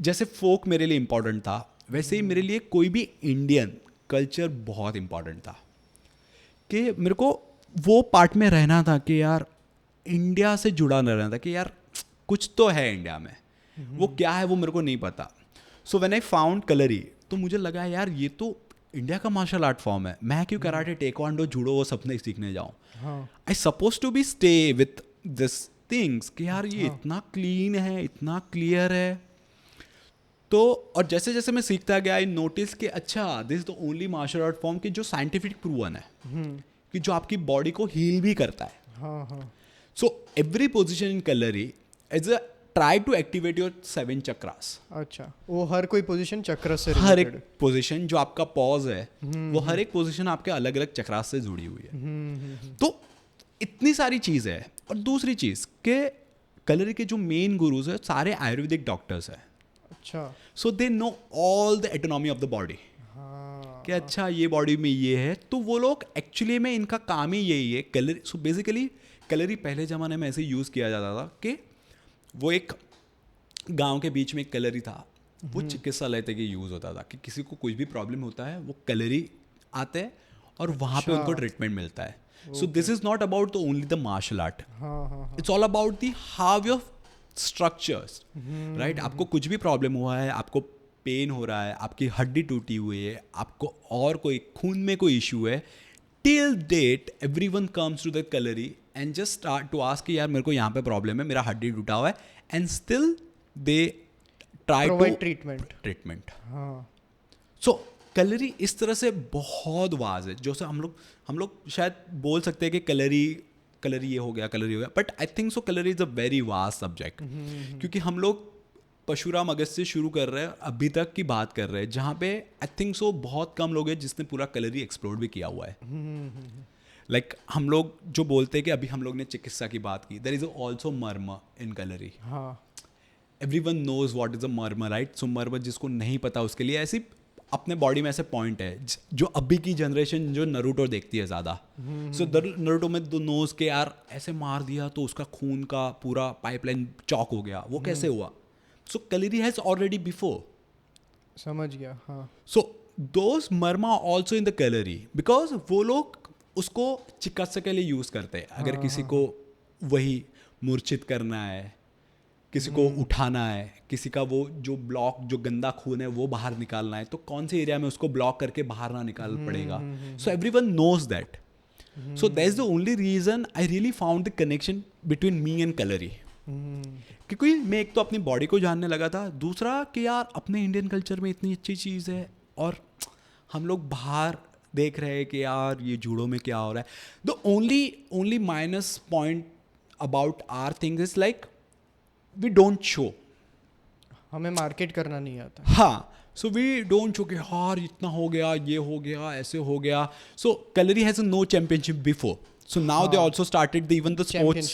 B: जैसे फोक मेरे लिए इम्पोर्टेंट था, वैसे ही मेरे लिए कोई भी इंडियन कल्चर बहुत इम्पोर्टेंट था। कि मेरे को वो पार्ट में रहना था कि यार इंडिया से जुड़ा न रहना था, कि यार कुछ तो है इंडिया में, वो क्या है वो मेरे को नहीं पता। So when I found Kalari, तो मुझे लगा यार ये तो इंडिया का मार्शल आर्ट फॉर्म है, मैं क्यों कराटे, टेक्वांडो, जूडो वो सब नहीं सीखने जाऊँ। I suppose to be stay with this things कि यार ये इतना क्लीन है, इतना क्लियर है। तो और जैसे जैसे मैं सीखता गया, आई नोटिस कि अच्छा this is the only martial art form कि जो साइंटिफिक प्रूवन है, कि जो आपकी बॉडी को हील भी करता है। So every position in Kalari is a try to activate your 7 chakras.
A: अच्छा, वो हर कोई पोजीशन चक्र से
B: हर एक पोजीशन जो आपका पॉज है, वो हर एक पोजीशन आपके अलग अलग चक्रास से जुड़ी हुई है। तो इतनी सारी चीज़ है। और दूसरी चीज़ के कलरी के जो मेन गुरुज है सारे आयुर्वेदिक डॉक्टर्स हैं।
A: अच्छा,
B: so they know all the anatomy of the body. कि अच्छा ये बॉडी में ये है, तो वो लोग एक्चुअली में इनका काम ही यही है कलरी। सो बेसिकली कलरी पहले ज़माने में ऐसे यूज़ किया जाता था कि वो एक गांव के बीच में एक कलरी था, वो चिकित्सालय तक ही यूज़ होता था कि किसी को कुछ भी प्रॉब्लम होता है वो कलरी आते हैं और वहाँ पे उनको ट्रीटमेंट मिलता है। So this is not about the only the martial art, it's all about the how your structures, right. आपको कुछ भी प्रॉब्लम हुआ है, आपको पेन हो रहा है, आपकी हड्डी टूटी हुई है, आपको और कोई खून में कोई इशू है, till date everyone comes to the Kalari and just start to ask कि यार मेरे को यहाँ पे प्रॉब्लम है, मेरा हड्डी टूटा हुआ है, and still they try to treatment. So Kalari इस तरह से बहुत वाज है, जो से हम लोग शायद बोल सकते हैं कि कलरी ये हो गया, but I think so Kalari is a very vast subject. क्योंकि हम लोग परशुराम अगस्त से शुरू कर रहे हैं, अभी तक की बात कर रहे हैं, जहाँ पे आई थिंक सो बहुत कम लोग हैं जिसने पूरा कलरी एक्सप्लोर भी किया हुआ है। लाइक हम लोग जो बोलते हैं कि अभी हम लोग ने चिकित्सा की बात की, there is also marma in Kalari. Everyone knows what is a marma, right. सो मर्म जिसको नहीं पता उसके लिए ऐसी अपने बॉडी में ऐसे पॉइंट है जो अभी की जनरेशन जो नरूटो देखती है ज़्यादा। सो नरूटो में दो नोज के यार ऐसे मार दिया तो उसका खून का पूरा पाइपलाइन चौक हो गया, वो कैसे हुआ। So Kalari has already before,
A: समझ गया। हाँ,
B: so those marma also in the Kalari, because वो लोग उसको चिकित्सा के लिए यूज़ करते हैं। अगर किसी को वही मूर्छित करना है, किसी को उठाना है, किसी का वो जो ब्लॉक, जो गंदा खून है वो बाहर निकालना है, तो कौन से एरिया में उसको ब्लॉक करके बाहर ना निकाल पड़ेगा। So everyone knows that. So that is the only reason I really found the connection between me and Kalari. क्योंकि मैं एक तो अपनी बॉडी को जानने लगा था, दूसरा कि यार अपने इंडियन कल्चर में इतनी अच्छी चीज़ है और हम लोग बाहर देख रहे हैं कि यार ये जूडो में क्या हो रहा है। The only minus point about our things is like we don't show,
A: हमें मार्केट करना नहीं आता।
B: हाँ, सो वी डोंट शो कि यार इतना हो गया, ये हो गया, ऐसे हो गया. So Kalari has no championship before. So now they also started even the sports,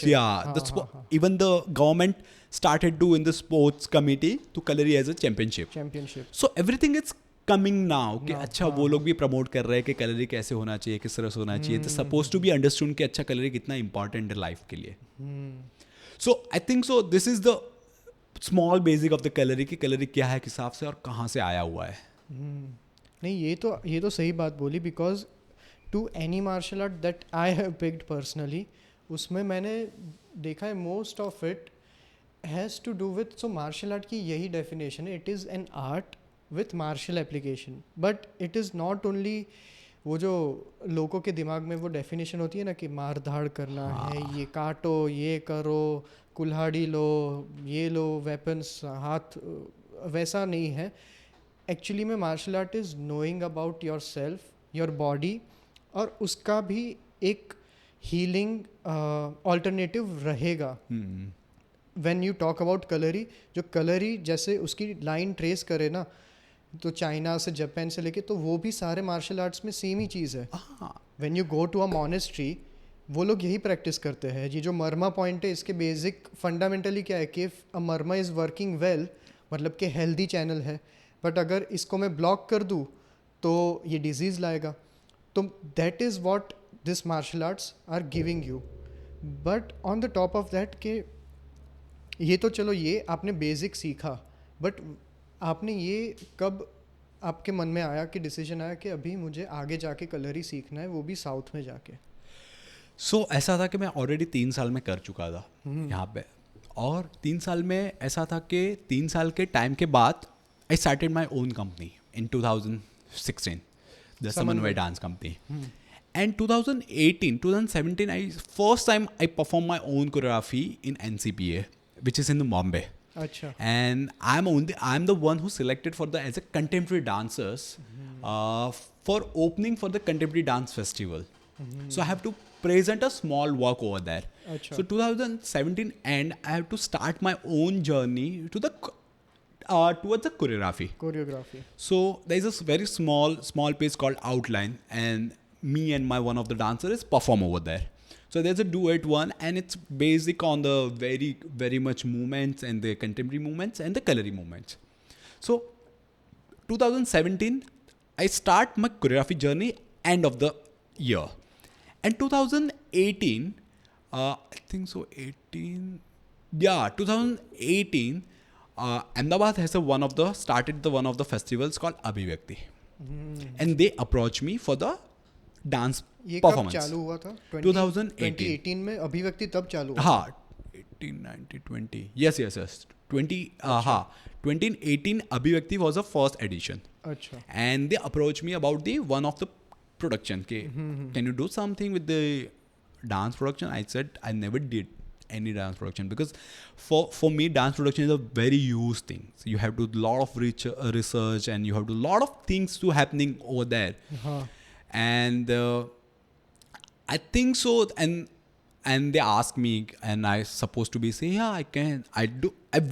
B: even the government started doing the sports committee to Kalari as a championship. So everything is coming now कि अच्छा वो लोग भी प्रमोट कर रहे हैं कि कलरी कैसे होना चाहिए, किस तरह से होना चाहिए. तो सपोज टू बी अंडरस्टूड कि अच्छा कलरी कितना इंपॉर्टेंट है लाइफ के लिए. So I think so this is the small basic of the Kalari कि कलरी क्या है, किस हिसाब से और कहाँ से आया हुआ है.
A: नहीं ये तो सही बात बोली. Because to any martial art that I have picked personally, उसमें मैंने देखा है most of it has to do with, so martial art की यही डेफिनेशन है, it is an art with martial application. But it is not only वो जो लोगों के दिमाग में वो डेफिनेशन होती है ना कि मार धाड़ करना है, ये काटो, ये करो, कुल्हाड़ी लो, ये लो, वेपन्स हाथ, वैसा नहीं है. एक्चुअली में martial art is knowing about your self, your body, और उसका भी एक हीलिंग ऑल्टरनेटिव रहेगा. When you talk about Kalari, जो कलरी जैसे उसकी लाइन ट्रेस करे ना, तो चाइना से, जापान से लेके, तो वो भी सारे मार्शल आर्ट्स में सेम ही चीज़ है. When you go to a monastery, वो लोग यही प्रैक्टिस करते हैं. ये जो मर्मा पॉइंट है, इसके बेसिक फंडामेंटली क्या है कि if a Marma is working well, मतलब कि हेल्दी चैनल है, बट अगर इसको मैं ब्लॉक कर दूँ तो ये डिजीज़ लाएगा. तो that is what this martial arts are giving you. But on the top of that के ये तो चलो ये आपने बेसिक सीखा, बट आपने ये कब आपके मन में आया कि डिसीजन आया कि अभी मुझे आगे जाके कलरी सीखना है, वो भी साउथ में जाके?
B: सो ऐसा था कि मैं ऑलरेडी 3 साल में कर चुका था यहाँ पे, और 3 साल में ऐसा था कि 3 साल के टाइम के बाद आई started my own company in 2016, the Samanvay dance company. And 2017, first time I performed my own choreography in NCPA, which is in the Bombay.
A: Achha.
B: And I'm the one who selected for the as a contemporary dancers for opening for the contemporary dance festival. So I have to present a small work over there.
A: Achha.
B: So 2017 and I have to start my own journey to the towards the choreography. So there is a very small piece called outline, and me and one of the dancers perform over there. So there's a duet one, and it's basic on the very much movements and the contemporary movements and the Kalari movements. So 2017 I start my choreography journey end of the year, and 2018 I think so 2018 Ahmedabad has one of the festivals called Abhivyakti, and they approached me for the dance
A: ये
B: performance.
A: कब चालू हुआ था?
B: 2018
A: में अभिव्यक्ति तब चालू हुआ?
B: हाँ, 18, 19, 20. Yes. 2018 Abhivyakti was the first edition.
A: अच्छा.
B: And they approached me about the one of the production. Can you do something with the dance production? I said I never did any dance production, because for me dance production is a very huge thing. So you have to do a lot of research, and you have to do a lot of things to happening over there. And I think so, and they asked me, and I supposed to be say, yeah, I can, I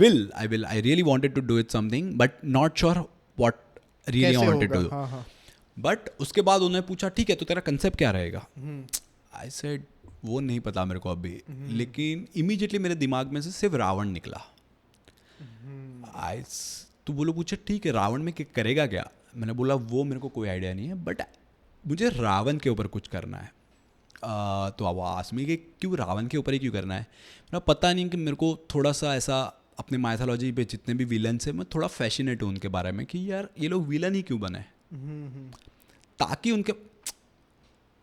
B: will. I really wanted to do it something, but not sure what really I wanted to do. But उसके बाद उन्होंने पूछा ठीक है तो तेरा कंसेप्ट क्या रहेगा? I said वो नहीं पता मेरे को अभी, लेकिन इमीडिएटली मेरे दिमाग में से सिर्फ रावण निकला. तो वो लोग पूछा ठीक है रावण में करेगा क्या? मैंने बोला वो मेरे को कोई आइडिया नहीं है, बट मुझे रावण के ऊपर कुछ करना है. तो अब आस्क मी कि क्यों रावण के ऊपर ही क्यों करना है? मेरा पता नहीं कि मेरे को थोड़ा सा ऐसा अपने माइथोलॉजी पे जितने भी विलन्स हैं मैं थोड़ा फैसिनेट हूँ उनके बारे में कि यार ये लोग विलन ही क्यों बने, ताकि उनके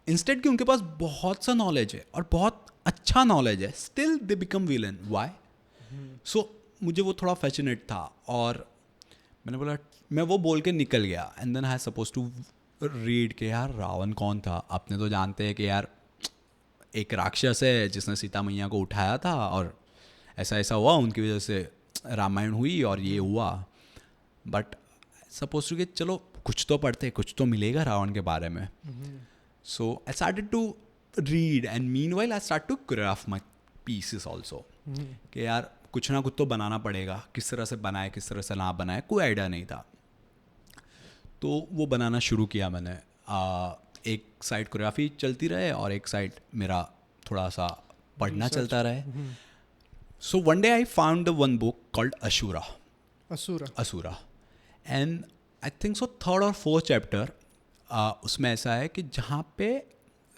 B: इंस्टेड कि उनके पास बहुत सा नॉलेज है और बहुत अच्छा नॉलेज है, still they become villain. Why? So मुझे वो थोड़ा फैसिनेट था, और मैंने बोला मैं वो बोल के निकल गया. And then I suppose to read के यार रावण कौन था. अपने तो जानते हैं कि यार एक राक्षस है जिसने सीता मैया को उठाया था, और ऐसा ऐसा हुआ, उनकी वजह से रामायण हुई और ये हुआ. बट सपोज टू कि चलो कुछ तो पढ़ते, कुछ तो मिलेगा रावण के बारे में. So I started to read, and meanwhile I started to choreograph my pieces also. कि यार कुछ ना कुछ तो बनाना पड़ेगा, किस तरह से बनाए किस तरह से ना बनाए कोई आइडिया नहीं था. तो वो बनाना शुरू किया मैंने। एक साइड कोरियोग्राफी चलती रहे और एक साइड मेरा थोड़ा सा पढ़ना चलता रहे। So one day I found one book called Asura and I think so third और फोर्थ चैप्टर उसमें ऐसा है कि जहाँ पे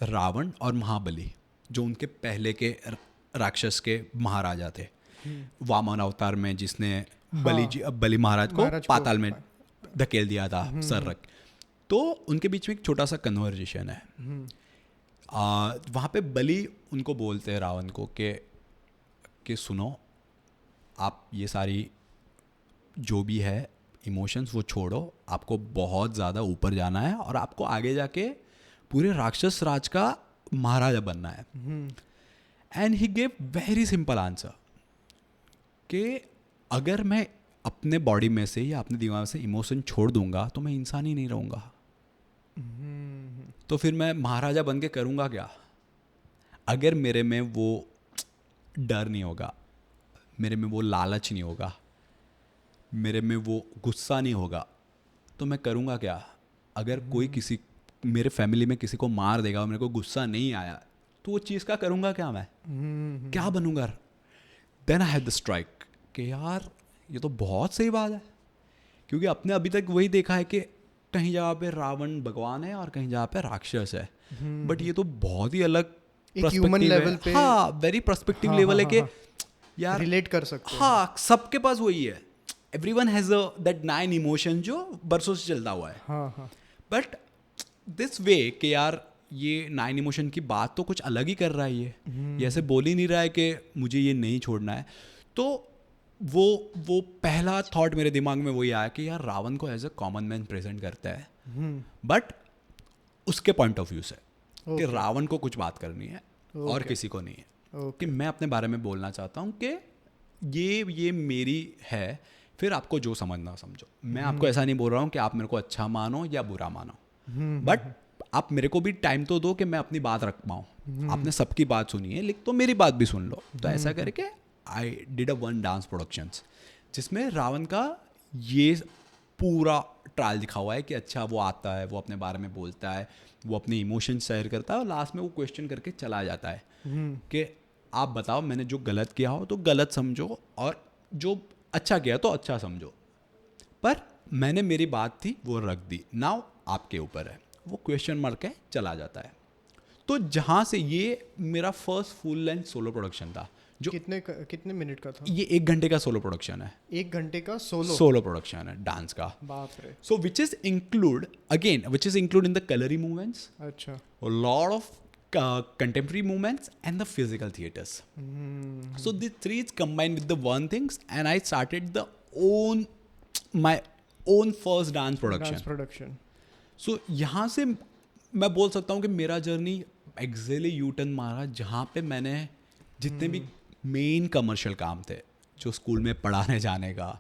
B: रावण और महाबली जो उनके पहले के राक्षस के महाराजा थे, वामन अवतार में जिसने बलि महाराज को पाताल में धकेल दिया था सर रख, तो उनके बीच में एक छोटा सा कन्वर्जेशन है। वहाँ पे बलि उनको बोलते हैं रावण को कि सुनो, आप ये सारी जो भी है इमोशंस वो छोड़ो, आपको बहुत ज़्यादा ऊपर जाना है और आपको आगे जाके पूरे राक्षस राज का महाराजा बनना है। And he gave very simple answer कि अगर मैं अपने बॉडी में से या अपने दिमाग से इमोशन छोड़ दूंगा तो मैं इंसान ही नहीं रहूँगा। तो फिर मैं महाराजा बन के करूँगा क्या? अगर मेरे में वो डर नहीं होगा, मेरे में वो लालच नहीं होगा, मेरे में वो गुस्सा नहीं होगा, तो मैं करूँगा क्या? अगर कोई किसी मेरे फैमिली में किसी को मार देगा और मेरे को गुस्सा नहीं आया तो वो चीज़ का करूँगा क्या? मैं क्या बनूँगा? Then I had the strike कि यार ये तो बहुत सही बात है, क्योंकि अपने अभी तक वही देखा है कि कहीं जगह पे रावण भगवान है और कहीं जगह पे राक्षस है, बट ये तो बहुत ही अलग
A: ह्यूमन लेवल पे,
B: हाँ वेरी पर्सपेक्टिव लेवल है कि यार
A: रिलेट कर सकते हैं।
B: हाँ, सबके पास वही है, एवरीवन हैज दैट 9 इमोशन जो बरसों से चलता हुआ है। बट दिस वे कि यार ये 9 इमोशन की बात तो कुछ अलग ही कर रहा है, ये ऐसे बोल ही नहीं रहा है कि मुझे ये नहीं छोड़ना है। तो वो पहला थॉट मेरे दिमाग में वही आया कि यार रावण को as a common man present करता है, बट उसके पॉइंट ऑफ व्यू से कि रावण को कुछ बात करनी है और किसी को नहीं है, कि मैं अपने बारे में बोलना चाहता हूँ कि ये मेरी है, फिर आपको जो समझना समझो। मैं आपको ऐसा नहीं बोल रहा हूँ कि आप मेरे को अच्छा मानो या बुरा मानो, बट आप मेरे को भी टाइम तो दो कि मैं अपनी बात रख पाऊँ। आपने सबकी बात सुनी है, लिख तो मेरी बात भी सुन लो। तो ऐसा करके I did a one dance productions जिसमें रावण का ये पूरा ट्रायल दिखा हुआ है कि अच्छा वो आता है, वो अपने बारे में बोलता है, वो अपने इमोशन शेयर करता है और लास्ट में वो क्वेश्चन करके चला जाता है कि आप बताओ, मैंने जो गलत किया हो तो गलत समझो और जो अच्छा किया तो अच्छा समझो, पर मैंने मेरी बात थी वो रख दी, नाउ आपके ऊपर है। वो क्वेश्चन मार के चला जाता है। तो जहाँ से ये मेरा first full length solo production था जो
A: कितने मिनट का था?
B: ये 1 घंटे का सोलो प्रोडक्शन है।
A: 1 घंटे का सोलो
B: प्रोडक्शन है डांस का।
A: बाप रे।
B: So which is include in the Kalari movements,
A: अच्छा,
B: lot of contemporary movements and the physical theaters. So the three is combined with the one things, and I started my own first dance production. So यहाँ से मैं बोल सकता हूँ कि मेरा जर्नी एक्जेली यू टर्न मारा, जहाँ पे मैंने जितने भी मेन कमर्शियल काम थे, जो स्कूल में पढ़ाने जाने का,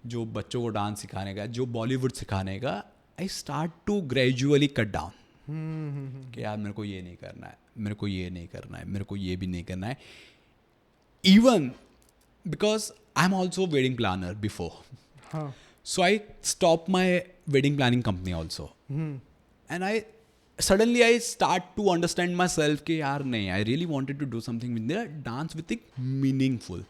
B: जो बच्चों को डांस सिखाने का, जो बॉलीवुड सिखाने का, I start to gradually cut down कि यार मेरे को ये नहीं करना है, मेरे को ये नहीं करना है, मेरे को ये भी नहीं करना है। Even because I am also wedding planner before, so I stop my wedding planning company also, and I suddenly I start to understand myself कि यार नहीं, I really wanted to do something with the dance with it meaningful,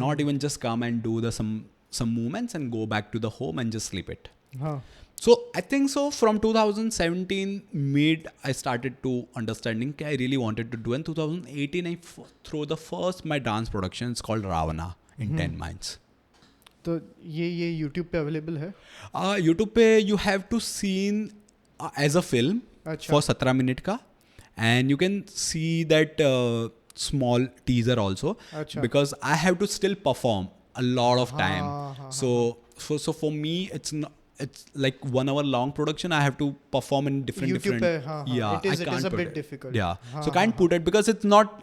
B: not even just come and do the some movements and go back to the home and just sleep it. So I think so from 2017 mid I started to understanding कि I really wanted to do, and 2018 I throw the first my dance production, it's called Ravana in 10 Minds.
A: तो ये YouTube पे अवेलेबल है?
B: YouTube पे you have to seen as a film for 17 minute का, and you can see that small teaser also, because I have to still perform a lot of time. So for me it's like 1 hour long production. I have to perform in different
A: yeah, it is a bit difficult.
B: So can't put it because it's not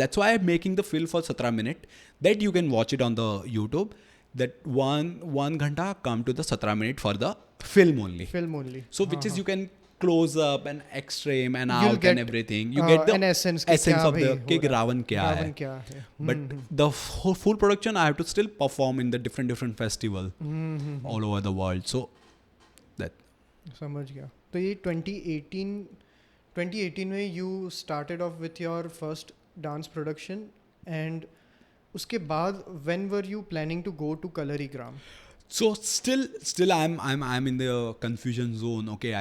B: that's why I'm making the film for 17 minute that you can watch it on the YouTube, that one ghanta come to the 17 minute for the film only, so which is you can close up and extreme and out and everything, you get the
A: an essence
B: of the कि रावण क्या है, but the full production I have to still perform in the different festival all over the world. So that
A: समझ गया. तो ये 2018 में you started off with your first dance production, and उसके बाद when were you planning to go to Kalarigram?
B: So still I'm in the confusion zone. Okay,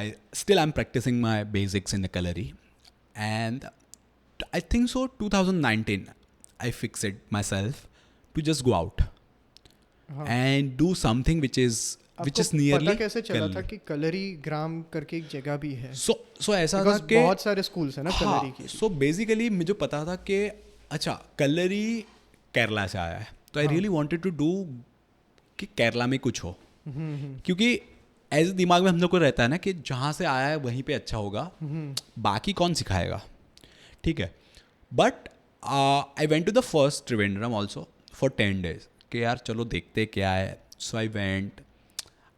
B: I'm practicing my basics in the Kalari, and I think so 2019 I fixed myself to just go out and do something which is nearly
A: पता कैसे चला
B: Kalari.
A: था कि कलरीग्राम करके एक जगह भी है?
B: So ऐसा था
A: Because
B: कि
A: बहुत सारे स्कूल्स हैं ना कलरी की.
B: सो बेसिकली मुझे पता था कि अच्छा कलरी केरला से आया है, तो I really wanted to do कि केरला में कुछ हो, क्योंकि एज दिमाग में हम लोग को रहता है ना कि जहाँ से आया है वहीं पे अच्छा होगा, बाकी कौन सिखाएगा, ठीक है. But I went to the first Trivandrum also for 10 days कि यार चलो देखते क्या है. So I went,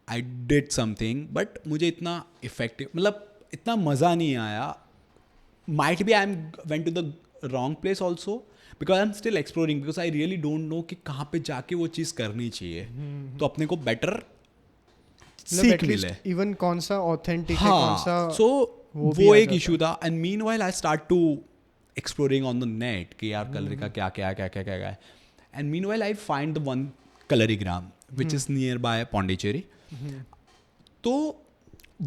B: I did something, but मुझे इतना इफेक्टिव मतलब इतना मज़ा नहीं आया. Might be I am went to the wrong place also because I am still exploring, because I really don't know कि कहाँ पे जाके वो चीज़ करनी चाहिए, तो अपने को बेटर सीख मिले.
A: इवन कौन सा ऑथेंटिक है, कौन सा.
B: सो
A: भी
B: वो
A: आ
B: एक
A: जाता
B: इशू था. And meanwhile I start to exploring on the net कि यार कलरी का क्या क्या क्या क्या क्या है. And meanwhile I find the one Kalarigram which is nearby Pondicherry. तो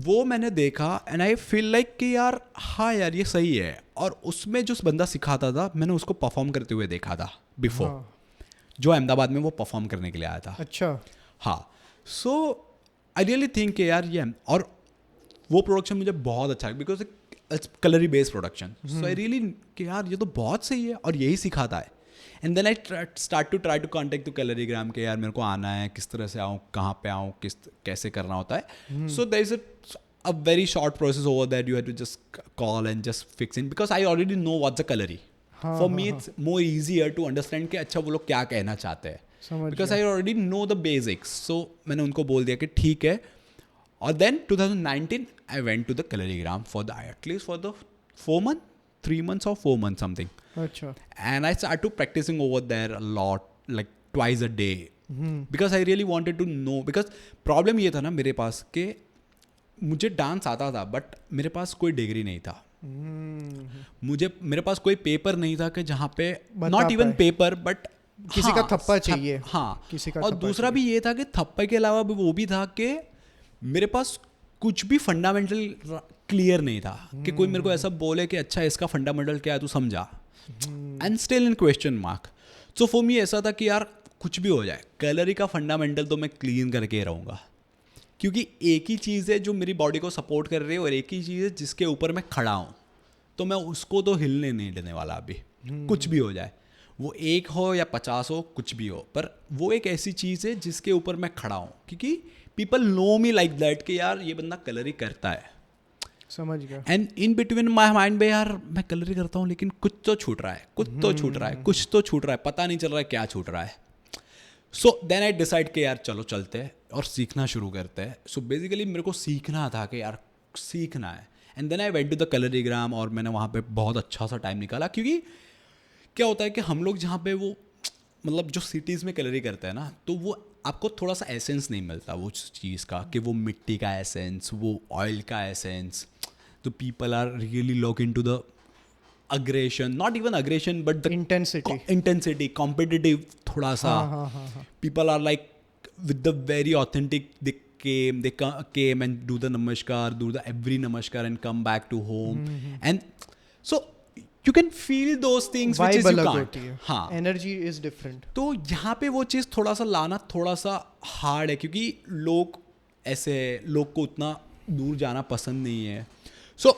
B: वो मैंने देखा एंड आई फील लाइक कि यार हाँ यार ये सही है. और उसमें जो बंदा सिखाता था मैंने उसको परफॉर्म करते हुए देखा था बिफोर, जो अहमदाबाद में वो परफॉर्म करने के लिए आया था.
A: अच्छा.
B: हाँ. सो आई रियली थिंक कि यार ये, और वो प्रोडक्शन मुझे बहुत अच्छा है because it's Kalari based production. So I really कि यार ये तो बहुत सही है और यही सिखाता है. And then I start to try to contact to Kalarigram के यार मेरे को आना है, किस तरह से आऊँ, कहाँ पे आऊँ, कैसे करना होता है. So there is a very short process over that. You had to just call and just fix it because I already know what's a Kalari. For me it's more easier to understand कि अच्छा वो लोग क्या कहना चाहते हैं, because I already know the basics. So मैंने उनको बोल दिया कि ठीक है. और then 2019 I went to the Kalarigram for the at least for the 3 months or 4 months something.
A: अच्छा.
B: And I started practicing over there a lot, like twice a day, because I really wanted to know. Because problem ये था ना मेरे पास कि मुझे डांस आता था बट मेरे पास कोई डिग्री नहीं था. मेरे पास कोई पेपर नहीं था कि जहाँ पे नॉट इवन पेपर बट
A: किसी का थप्पा चाहिए.
B: हाँ.
A: किसी का.
B: और दूसरा भी ये था कि थप्पा के अलावा भी वो भी था कि मेरे पास कुछ भी फंडामेंटल क्लियर नहीं था कि कोई मेरे को ऐसा बोले कि अच्छा इसका फंडामेंटल क्या है तू समझा. And still in question mark. So for me ऐसा था कि यार कुछ भी हो जाए कलरी का फंडामेंटल तो मैं क्लीन करके रहूँगा, क्योंकि एक ही चीज़ है जो मेरी बॉडी को सपोर्ट कर रही है और एक ही चीज़ है जिसके ऊपर मैं खड़ा हूँ, तो मैं उसको तो हिलने नहीं देने वाला अभी. कुछ भी हो जाए, वो 1 हो या 50 हो, कुछ भी हो, पर वो एक ऐसी चीज़ है जिसके ऊपर मैं खड़ा हूँ, क्योंकि people know me like that कि यार ये बंदा कलरी करता है.
A: समझ गया.
B: And in between my mind में यार मैं कलरी करता हूँ लेकिन कुछ तो छूट रहा है, कुछ तो छूट रहा है, कुछ तो छूट रहा है, पता नहीं चल रहा है क्या छूट रहा है. सो देन आई डिसाइड कि यार चलो चलते हैं और सीखना शुरू करते हैं. सो बेसिकली मेरे को सीखना था कि यार सीखना है. And then I went to the Kalarigram और मैंने वहाँ पे बहुत अच्छा सा टाइम निकाला, क्योंकि क्या होता है कि हम लोग जहाँ पे वो मतलब जो सिटीज़ में कलरी करते हैं ना, तो वो आपको थोड़ा सा एसेंस नहीं मिलता वो चीज़ का, कि वो मिट्टी का एसेंस, वो ऑयल का एसेंस. तो people are really look into the aggression, not even aggression but the intensity, competitive थोड़ा सा. People are like with the very authentic, they came and do the namaskar, do the every namaskar and come back to home. And so you can feel those things which is you can't. हाँ,
A: energy is different.
B: तो यहाँ पे वो चीज़ थोड़ा सा लाना थोड़ा सा हार्ड है, क्योंकि लोग को उतना दूर जाना पसंद नहीं है. सो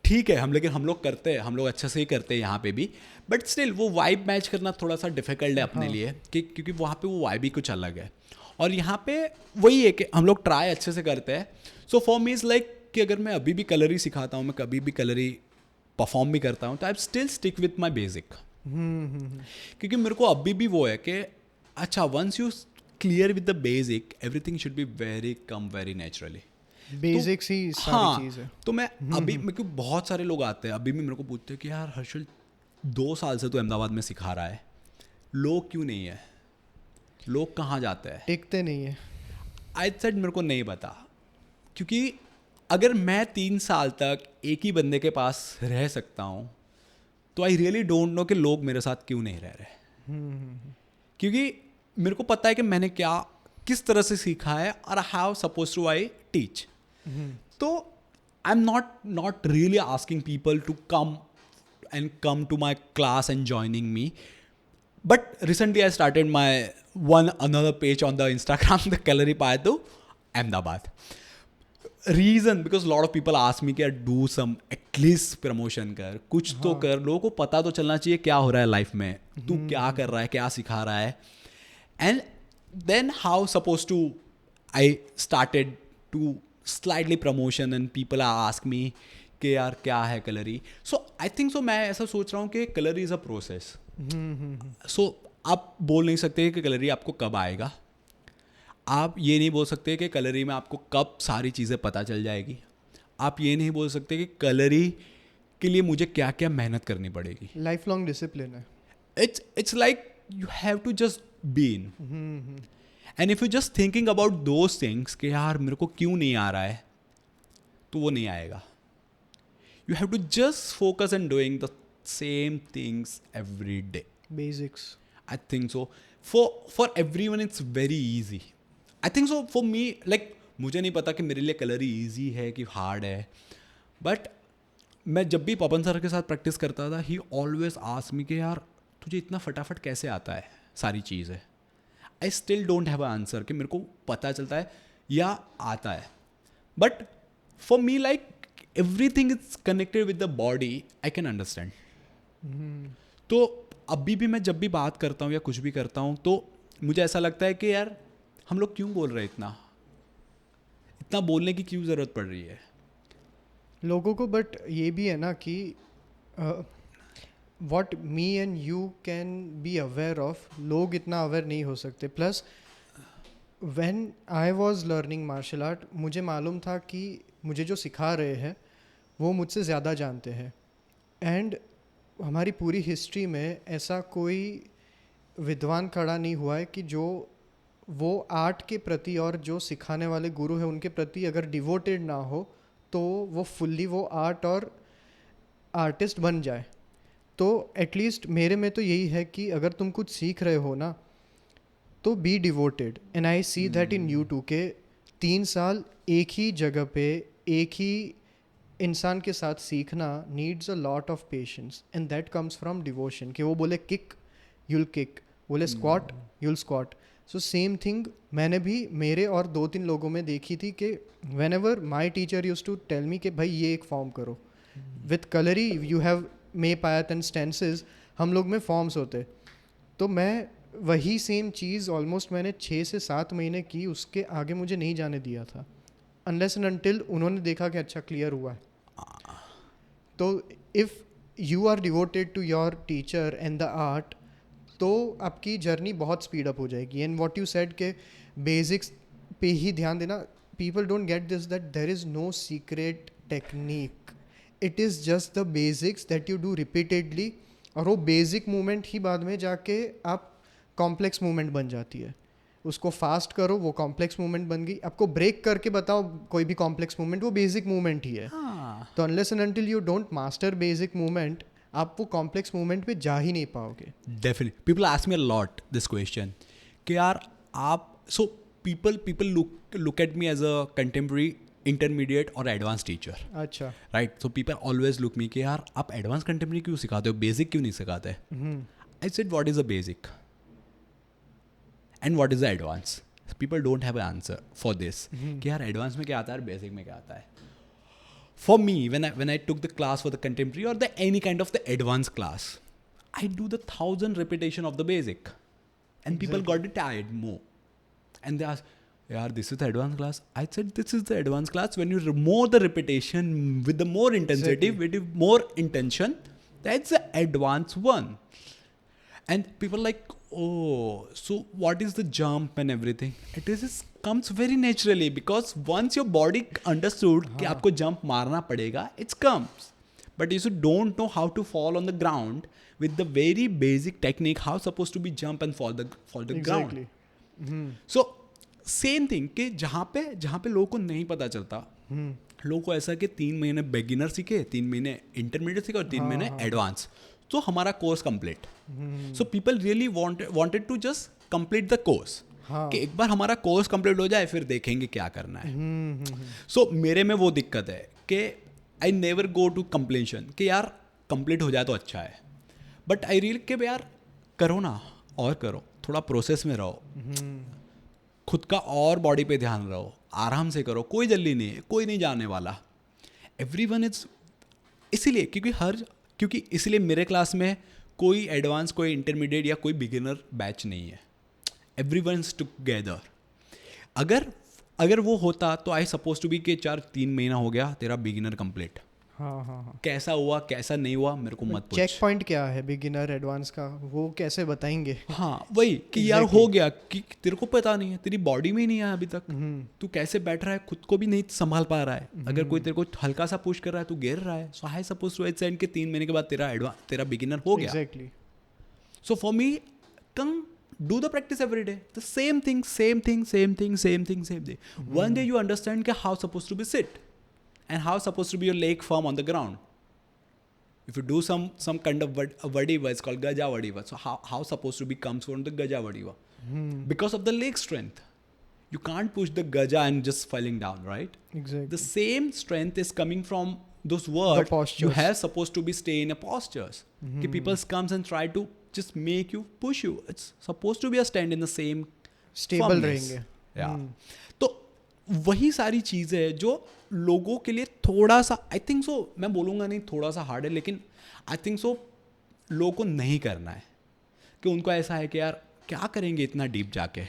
B: ठीक है, लेकिन हम लोग करते हैं, हम लोग अच्छे से ही करते हैं यहाँ पे भी, बट स्टिल वो वाइब मैच करना थोड़ा सा डिफिकल्ट है अपने लिए, क्योंकि वहाँ पे वो वाइब ही कुछ अलग है और यहाँ पे वही है कि हम लोग ट्राई अच्छे से करते हैं. So for me is like कि अगर मैं अभी भी कलरी सिखाता हूँ, मैं कभी भी कलरी परफॉर्म भी करता हूँ, तो I still stick with my basic, क्योंकि मेरे को अभी भी वो है कि अच्छा once you clear with the basic everything should be very naturally.
A: Basics ही सारी चीज़ है.
B: तो मैं अभी मेरे को बहुत सारे लोग आते हैं अभी भी मेरे को पूछते हैं कि यार हर्षल 2 साल से तो अहमदाबाद में सिखा रहा है, लोग क्यों नहीं है, लोग कहाँ जाते हैं,
A: टिकते नहीं है.
B: आई सेड मेरे को नहीं पता, क्योंकि अगर मैं 3 साल तक एक ही बंदे के पास रह सकता हूँ तो आई रियली डोंट नो कि लोग मेरे साथ क्यों नहीं रह रहे। क्योंकि मेरे को पता है कि मैंने क्या किस तरह से सीखा है और how suppose to I teach. तो I am not really asking people to come to my class and joining me. But recently I started my another page on the Instagram, the Calorie Payatu, Ahmedabad. Reason because a lot of people ask me कि do some at least promotion कर, कुछ तो कर, लोगों को पता तो चलना चाहिए क्या हो रहा है लाइफ में, तू क्या कर रहा है, क्या सिखा रहा है. And then how supposed to I started to slightly promotion and people ask me कि यार क्या है कलरी. सो आई थिंक सो मैं ऐसा सोच रहा हूँ कि कलरी इज़ अ प्रोसेस. सो आप बोल नहीं सकते कि कलरी आपको कब आएगा. आप ये नहीं बोल सकते कि कलरी में आपको कब सारी चीज़ें पता चल जाएगी. आप ये नहीं बोल सकते कि कलरी के लिए मुझे क्या क्या मेहनत करनी पड़ेगी.
A: लाइफ लॉन्ग डिसिप्लिन है.
B: It's like you have to just be in. And if you just thinking about those things कि यार मेरे को क्यों नहीं आ रहा है, तो वो नहीं आएगा. You have to just focus on doing the same things every day.
A: Basics.
B: I think so. For everyone it's very easy. I think so for me, like मुझे नहीं पता कि मेरे लिए कलरी easy है कि hard है. But मैं जब भी पवन सर के साथ प्रैक्टिस करता था, he always asked me कि यार तुझे इतना फटाफट कैसे आता है सारी चीज़ें. I still don't have an answer कि मेरे को पता चलता है या आता है. But for me like everything is connected with the body, I can understand. तो अभी भी मैं जब भी बात करता हूँ या कुछ भी करता हूँ तो मुझे ऐसा लगता है कि यार हम लोग क्यों बोल रहे हैं इतना बोलने की क्यों ज़रूरत पड़ रही है
A: लोगों को. बट ये भी है ना कि what me and you can be aware of, लोग इतना अवेयर नहीं हो सकते. Plus when I was learning martial art, मुझे मालूम था कि मुझे जो सिखा रहे हैं वो मुझसे ज़्यादा जानते हैं. एंड हमारी पूरी हिस्ट्री में ऐसा कोई विद्वान खड़ा नहीं हुआ है कि जो वो आर्ट के प्रति और जो सिखाने वाले गुरु हैं उनके प्रति अगर डिवोटेड ना हो तो वो फुल्ली वो आर्ट और आर्टिस्ट बन जाए. तो एटलीस्ट मेरे में तो यही है कि अगर तुम कुछ सीख रहे हो ना तो be devoted. And I see that in you too के 3 साल एक ही जगह पे एक ही इंसान के साथ सीखना needs a lot of patience and that comes from devotion. कि वो बोले किक यूल किक, बोले squat you'll squat. So same thing मैंने भी मेरे और 2-3 लोगों में देखी थी कि whenever my teacher use to tell me कि भाई ये एक फॉर्म करो. With Kalari you have Meipayattu and stances, हम लोग में फॉर्म्स होते. तो मैं वही सेम चीज़ ऑलमोस्ट मैंने 6 से 7 महीने की, उसके आगे मुझे नहीं जाने दिया था अनलेस एंड अनटिल उन्होंने देखा कि अच्छा क्लियर हुआ है. तो if you are devoted to your teacher and the art तो आपकी जर्नी बहुत स्पीड अप हो जाएगी. एंड व्हाट यू सेड के बेसिक्स पे ही ध्यान देना. People don't get this that there is no secret technique. It is just the basics that you do repeatedly. और वो बेसिक मूवमेंट ही बाद में जाके आप कॉम्प्लेक्स मूवमेंट बन जाती है. उसको फास्ट करो वो कॉम्प्लेक्स मूवमेंट बन गई. आपको ब्रेक करके बताओ कोई भी कॉम्प्लेक्स मूवमेंट, वो बेसिक मूवमेंट ही है. तो unless and until you don't master basic movement आप वो कॉम्प्लेक्स मूवमेंट पे जा ही नहीं पाओगे.
B: Definitely people ask me a lot this question कि यार आप so people look at me as a contemporary intermediate और एडवांस टीचर.
A: अच्छा
B: right. So people always look me कि यार आप एडवांस कंटेम्प्रेरी क्यों सिखाते हो, बेसिक क्यों नहीं सिखाते. I said what is a basic and what is the advance. People don't have an answer for this कि यार एडवांस में क्या आता है और बेसिक में क्या आता है. For me, when I took the class for the contemporary or the any kind of the advanced class, I do the 1,000 repetition of the basic, and people got tired more, and they asked, "Yeah, this is the advanced class." I said, "This is the advanced class. When you more the repetition with the more intensity, with the more intention, that's the advanced one." And people like, oh, so what is the jump and everything? It comes very naturally because once your body understood कि आपको jump मारना पड़ेगा, it comes. But you don't know how to fall on the ground with the very basic technique, how supposed to be jump and fall the ground. So same thing कि जहाँ पे लोगों को नहीं पता चलता लोगों को ऐसा कि 3 महीने बिगिनर सीखे, 3 महीने इंटरमीडिएट सीखे और 3 महीने एडवांस, तो हमारा course complete. So people really wanted to just complete the course, कि एक बार हमारा कोर्स कंप्लीट हो जाए फिर देखेंगे क्या करना है. सो मेरे में वो दिक्कत है कि I never go to completion कि यार कंप्लीट हो जाए तो अच्छा है, बट आई रियल के यार करो ना, और करो, थोड़ा प्रोसेस में रहो, खुद का और बॉडी पे ध्यान रहो, आराम से करो, कोई जल्दी नहीं है, कोई नहीं जाने वाला. एवरीवन इज, इसीलिए क्योंकि इसीलिए मेरे क्लास में कोई एडवांस, कोई इंटरमीडिएट या कोई बिगिनर बैच नहीं है. Everyone is together. अगर वो होता तो आई सपोज टू बी कि 3 महीना हो गया तेरा बिगिनर कंप्लीट.
A: हाँ.
B: कैसा हुआ कैसा नहीं हुआ मेरे को मत पूछ.
A: चेक पॉइंट क्या है बिगिनर एडवांस का, वो कैसे बताएंगे?
B: हाँ वही कि यार हो गया कि तेरे को पता नहीं है, तेरी बॉडी में ही नहीं है अभी तक, तू कैसे बैठ रहा है, खुद को भी नहीं संभाल पा रहा है. अगर कोई तेरे को हल्का सा पुश कर रहा है तू गिर रहा है. So I suppose to send के 3 महीने के बाद तेरा बिगिनर हो गया.
A: Exactly.
B: So for me come do the practice every day, the same thing. One day you understand how supposed to be sit and how supposed to be your leg firm on the ground. If you do some kind of vadiva, it's called gaja vadiva. So how supposed to be comes from the gaja vadiva, because of the leg strength. You can't push the gaja and just falling down, right?
A: Exactly.
B: The same strength is coming from those words you have supposed to be stay in a postures. कि people comes and try to just make you push you. It's supposed to be a stand in the same
A: stable रहेंगे.
B: Yeah. तो वही सारी चीज़ें हैं जो लोगों के लिए थोड़ा सा, आई थिंक सो, मैं बोलूँगा नहीं थोड़ा सा हार्ड है, लेकिन आई थिंक सो लोगों को नहीं करना है. कि उनको ऐसा है कि यार क्या करेंगे इतना डीप जाके,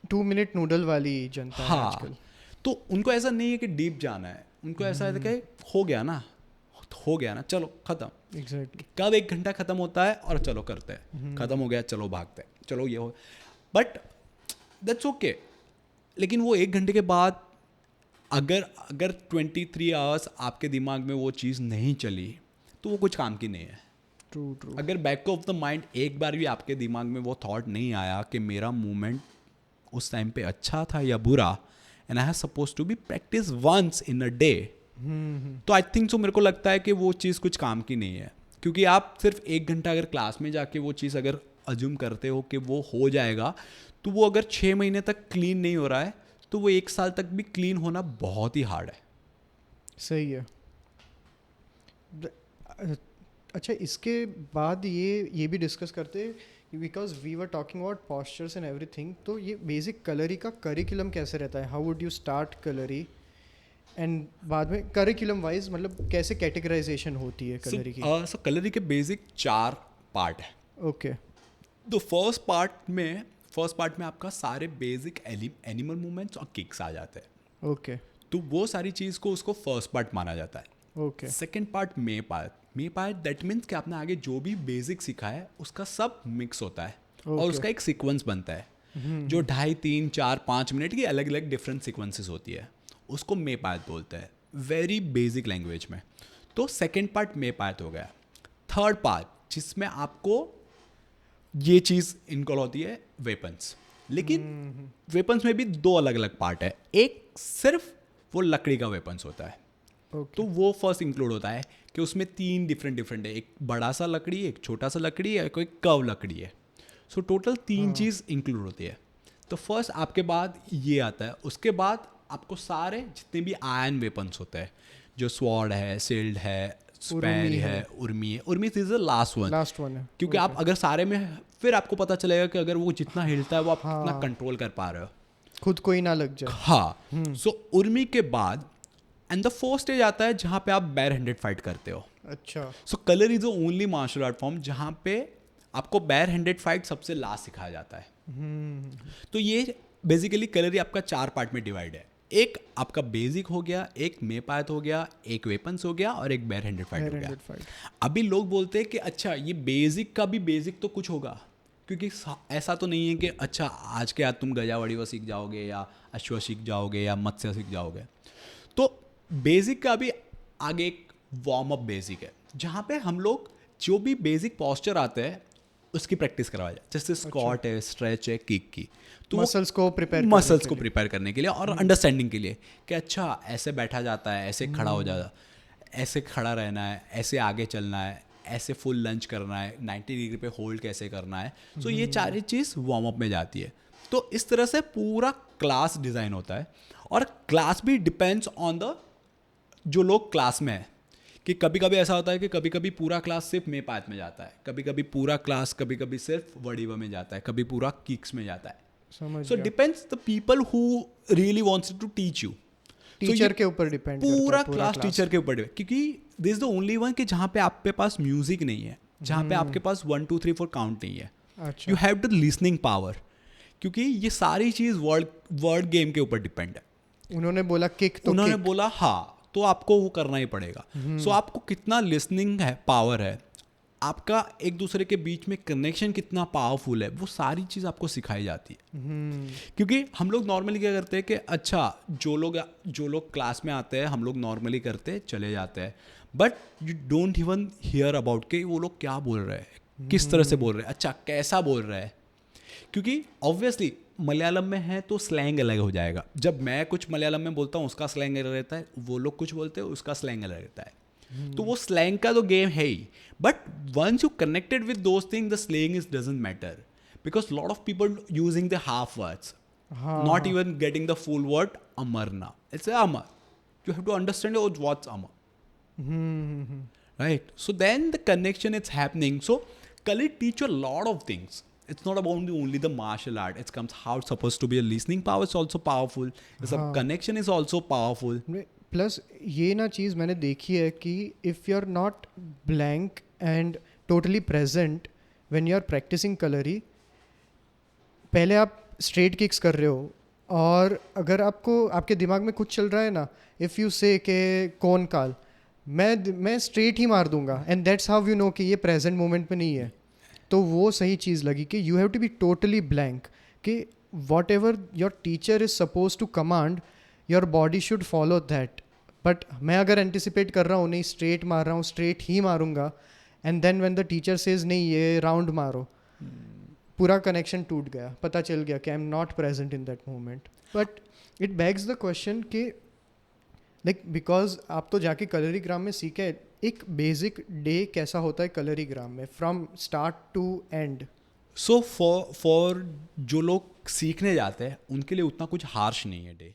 A: 2 मिनट नूडल वाली जनता है आजकल.
B: तो उनको ऐसा नहीं है कि डीप जाना है, उनको ऐसा है कि हो गया ना चलो खत्म.
A: एग्जैक्टली.
B: कब 1 घंटा खत्म होता है और चलो करते हैं, खत्म हो गया चलो भागते हैं, चलो ये हो. But that's okay. लेकिन वो 1 घंटे के बाद अगर 23 आवर्स आपके दिमाग में वो चीज़ नहीं चली तो वो कुछ काम की नहीं है.
A: ट्रू.
B: अगर बैक ऑफ द माइंड एक बार भी आपके दिमाग में वो थॉट नहीं आया कि मेरा मूवमेंट उस टाइम पे अच्छा था या बुरा, and I have suppose to be practice once in a day, तो आई थिंक सो मेरे को लगता है कि वो चीज़ कुछ काम की नहीं है. क्योंकि आप सिर्फ 1 घंटा अगर क्लास में जाके वो चीज़ अगर अज्यूम करते हो कि वो हो जाएगा, तो वो अगर 6 महीने तक क्लीन नहीं हो रहा है तो वो 1 साल तक भी क्लीन होना बहुत ही हार्ड है.
A: सही है. अच्छा, इसके बाद ये भी डिस्कस करते, because we were talking about postures and everything. तो ये बेसिक कलरी का करिकुलम कैसे रहता है? How would you start Kalari, and बाद में करिकुलम वाइज मतलब कैसे कैटेगराइजेशन होती है कलरी की?
B: सो कलरी के बेसिक 4 पार्ट है.
A: ओके.
B: तो फर्स्ट पार्ट में आपका सारे बेसिक एनिमल मूवमेंट्स और किक्स आ जाते हैं.
A: ओके.
B: तो वो सारी चीज़ को उसको फर्स्ट पार्ट माना जाता है.
A: Okay.
B: Second part may part that means कि आपने आगे जो भी बेसिक सीखा है उसका सब मिक्स होता है. और उसका एक सीक्वेंस बनता है जो 2.5, 3, 4, 5 मिनट की अलग अलग डिफरेंट सीक्वेंसेस होती है. उसको मे पार्ट बोलते हैं वेरी बेसिक लैंग्वेज में. तो सेकेंड पार्ट मे पार्ट हो गया. थर्ड पार्ट जिसमें आपको ये चीज़ इनकॉल होती है वेपन्स. लेकिन वेपन्स में भी 2 अलग अलग पार्ट है. एक सिर्फ वो लकड़ी का वेपन्स होता है. तो वो फर्स्ट इंक्लूड होता है कि उसमें 3 डिफरेंट है. एक बड़ा सा लकड़ी, एक छोटा सा लकड़ी है, कोई कर्व लकड़ी है. सो टोटल 3 चीज़ इंक्लूड होती है. तो फर्स्ट आपके बाद ये आता है. उसके बाद आपको सारे जितने भी आयरन वेपन्स होते हैं, जो स्वॉर्ड है, शील्ड है, स्पैर है, Urmi is the last one है. क्योंकि आप अगर सारे में, फिर आपको पता चलेगा कि अगर वो जितना हिलता है वो आप कितना कंट्रोल कर पा रहे हो,
A: खुद को ही ना लग जाए.
B: हाँ. सो उर्मी के बाद एंड द फोर्थ स्टेज आता है जहाँ पे आप बैर हैंडेड फाइट करते हो.
A: अच्छा.
B: So colour is the only martial art form जहाँ पे आपको बैर हैंडेड फाइट सबसे लास्ट सिखाया जाता है. तो ये बेसिकली कलरी आपका 4 पार्ट में डिवाइड है. एक आपका बेसिक हो गया, एक मे पात हो गया, एक वेपन्स हो गया और एक बैर हैंडेड फाइट हो गया. अभी लोग बोलते हैं कि अच्छा ये बेसिक का भी बेसिक तो कुछ होगा, क्योंकि ऐसा तो नहीं है कि अच्छा आज के आज तुम गजावड़ीवा सीख जाओगे या अश्व सीख जाओगे या मत्स्य सीख जाओगे. तो बेसिक का भी आगे एक वार्म अप बेसिक है जहाँ पे हम लोग जो भी बेसिक पॉस्चर आते हैं उसकी प्रैक्टिस करवाया जाए, जैसे स्क्वाट है, स्ट्रेच है, किक की, तो
A: मसल्स को प्रिपेयर
B: मसल्स को प्रिपेयर करने के लिए और अंडरस्टैंडिंग के लिए कि अच्छा ऐसे बैठा जाता है, ऐसे खड़ा हो जाता है, ऐसे खड़ा रहना है, ऐसे आगे चलना है, ऐसे फुल लंच करना है, 90 डिग्री पे होल्ड कैसे करना है। सो ये सारी चीज़ वार्म अप में जाती है। तो इस तरह से पूरा क्लास डिज़ाइन होता है और क्लास भी डिपेंड्स ऑन द जो लोग क्लास में है, कि कभी कभी ऐसा होता है कि कभी कभी पूरा क्लास सिर्फ मे पाथ में जाता है, कभी कभी पूरा क्लास कभी कभी सिर्फ वडीवा में जाता है, कभी पूरा किक्स में जाता है।
A: समझ
B: सो
A: गया।
B: Depends the people who really wants to teach you.
A: Teacher के ऊपर डिपेंड करता है
B: पूरा क्लास टीचर के ऊपर डिपेंड, क्योंकि this is the only one कि जहाँ पे आपके पास म्यूजिक नहीं है, जहाँ पे आपके पास 1 2 3 4 काउंट नहीं है,
A: अच्छा
B: you have the listening power, क्योंकि ये सारी चीज़ वर्ड गेम के ऊपर डिपेंड है।
A: उन्होंने बोला किक तो
B: उन्होंने
A: kick।
B: बोला हाँ, तो आपको वो करना ही पड़ेगा। सो आपको कितना लिसनिंग है पावर है, आपका एक दूसरे के बीच में कनेक्शन कितना पावरफुल है, वो सारी चीज़ आपको सिखाई जाती है। क्योंकि हम लोग नॉर्मली क्या करते हैं कि अच्छा जो लोग क्लास में आते हैं हम लोग नॉर्मली करते चले जाते हैं, but you don't even here about कि वो लोग क्या बोल रहे हैं, किस तरह से बोल रहे हैं, अच्छा कैसा बोल रहे हैं। क्योंकि ऑब्वियसली मलयालम में है तो स्लैंग अलग हो जाएगा, जब मैं कुछ मलयालम में बोलता हूँ उसका स्लैंग अलग रहता है, वो लोग कुछ बोलते हैं उसका स्लैंग अलग रहता है। तो वो स्लैंग का तो गेम है ही, but once you connected with those thing the slang is doesn't matter, because lot of people using the half words, not even getting the full word अमरना, इट्स अमर, you have to understand what's Amma. Right? So then the connection is happening. So Khalid teach you a lot of things. It's not about only the martial art. It comes how it's supposed to be. A listening power is also powerful. The connection is also powerful.
A: Plus ये ना चीज़ मैंने देखी है कि if you are not blank and totally present when you are practicing Kalari, पहले आप स्ट्रेट किक्स कर रहे हो और अगर आपको आपके दिमाग में कुछ चल रहा है ना, इफ़ यू से के कौन काल, मैं स्ट्रेट ही मार दूंगा, and that's how you know कि ये प्रेजेंट मोमेंट में नहीं है। तो वो सही चीज़ लगी कि you have to be totally blank, कि whatever your teacher is suppose to command, your body should follow that. But मैं अगर एंटिसिपेट कर रहा हूँ, नहीं स्ट्रेट मार रहा हूँ, स्ट्रेट ही मारूंगा, and then when the teacher says नहीं ये राउंड मारो, पूरा कनेक्शन टूट गया, पता चल गया कि आई am not present in that moment. But it bags the question कि लाइक बिकॉज आप तो जाके कलरीग्राम में सीखे, एक बेसिक डे कैसा होता है कलरीग्राम में from start to end?
B: So for जो लोग सीखने जाते हैं उनके लिए उतना कुछ हार्श नहीं है डे।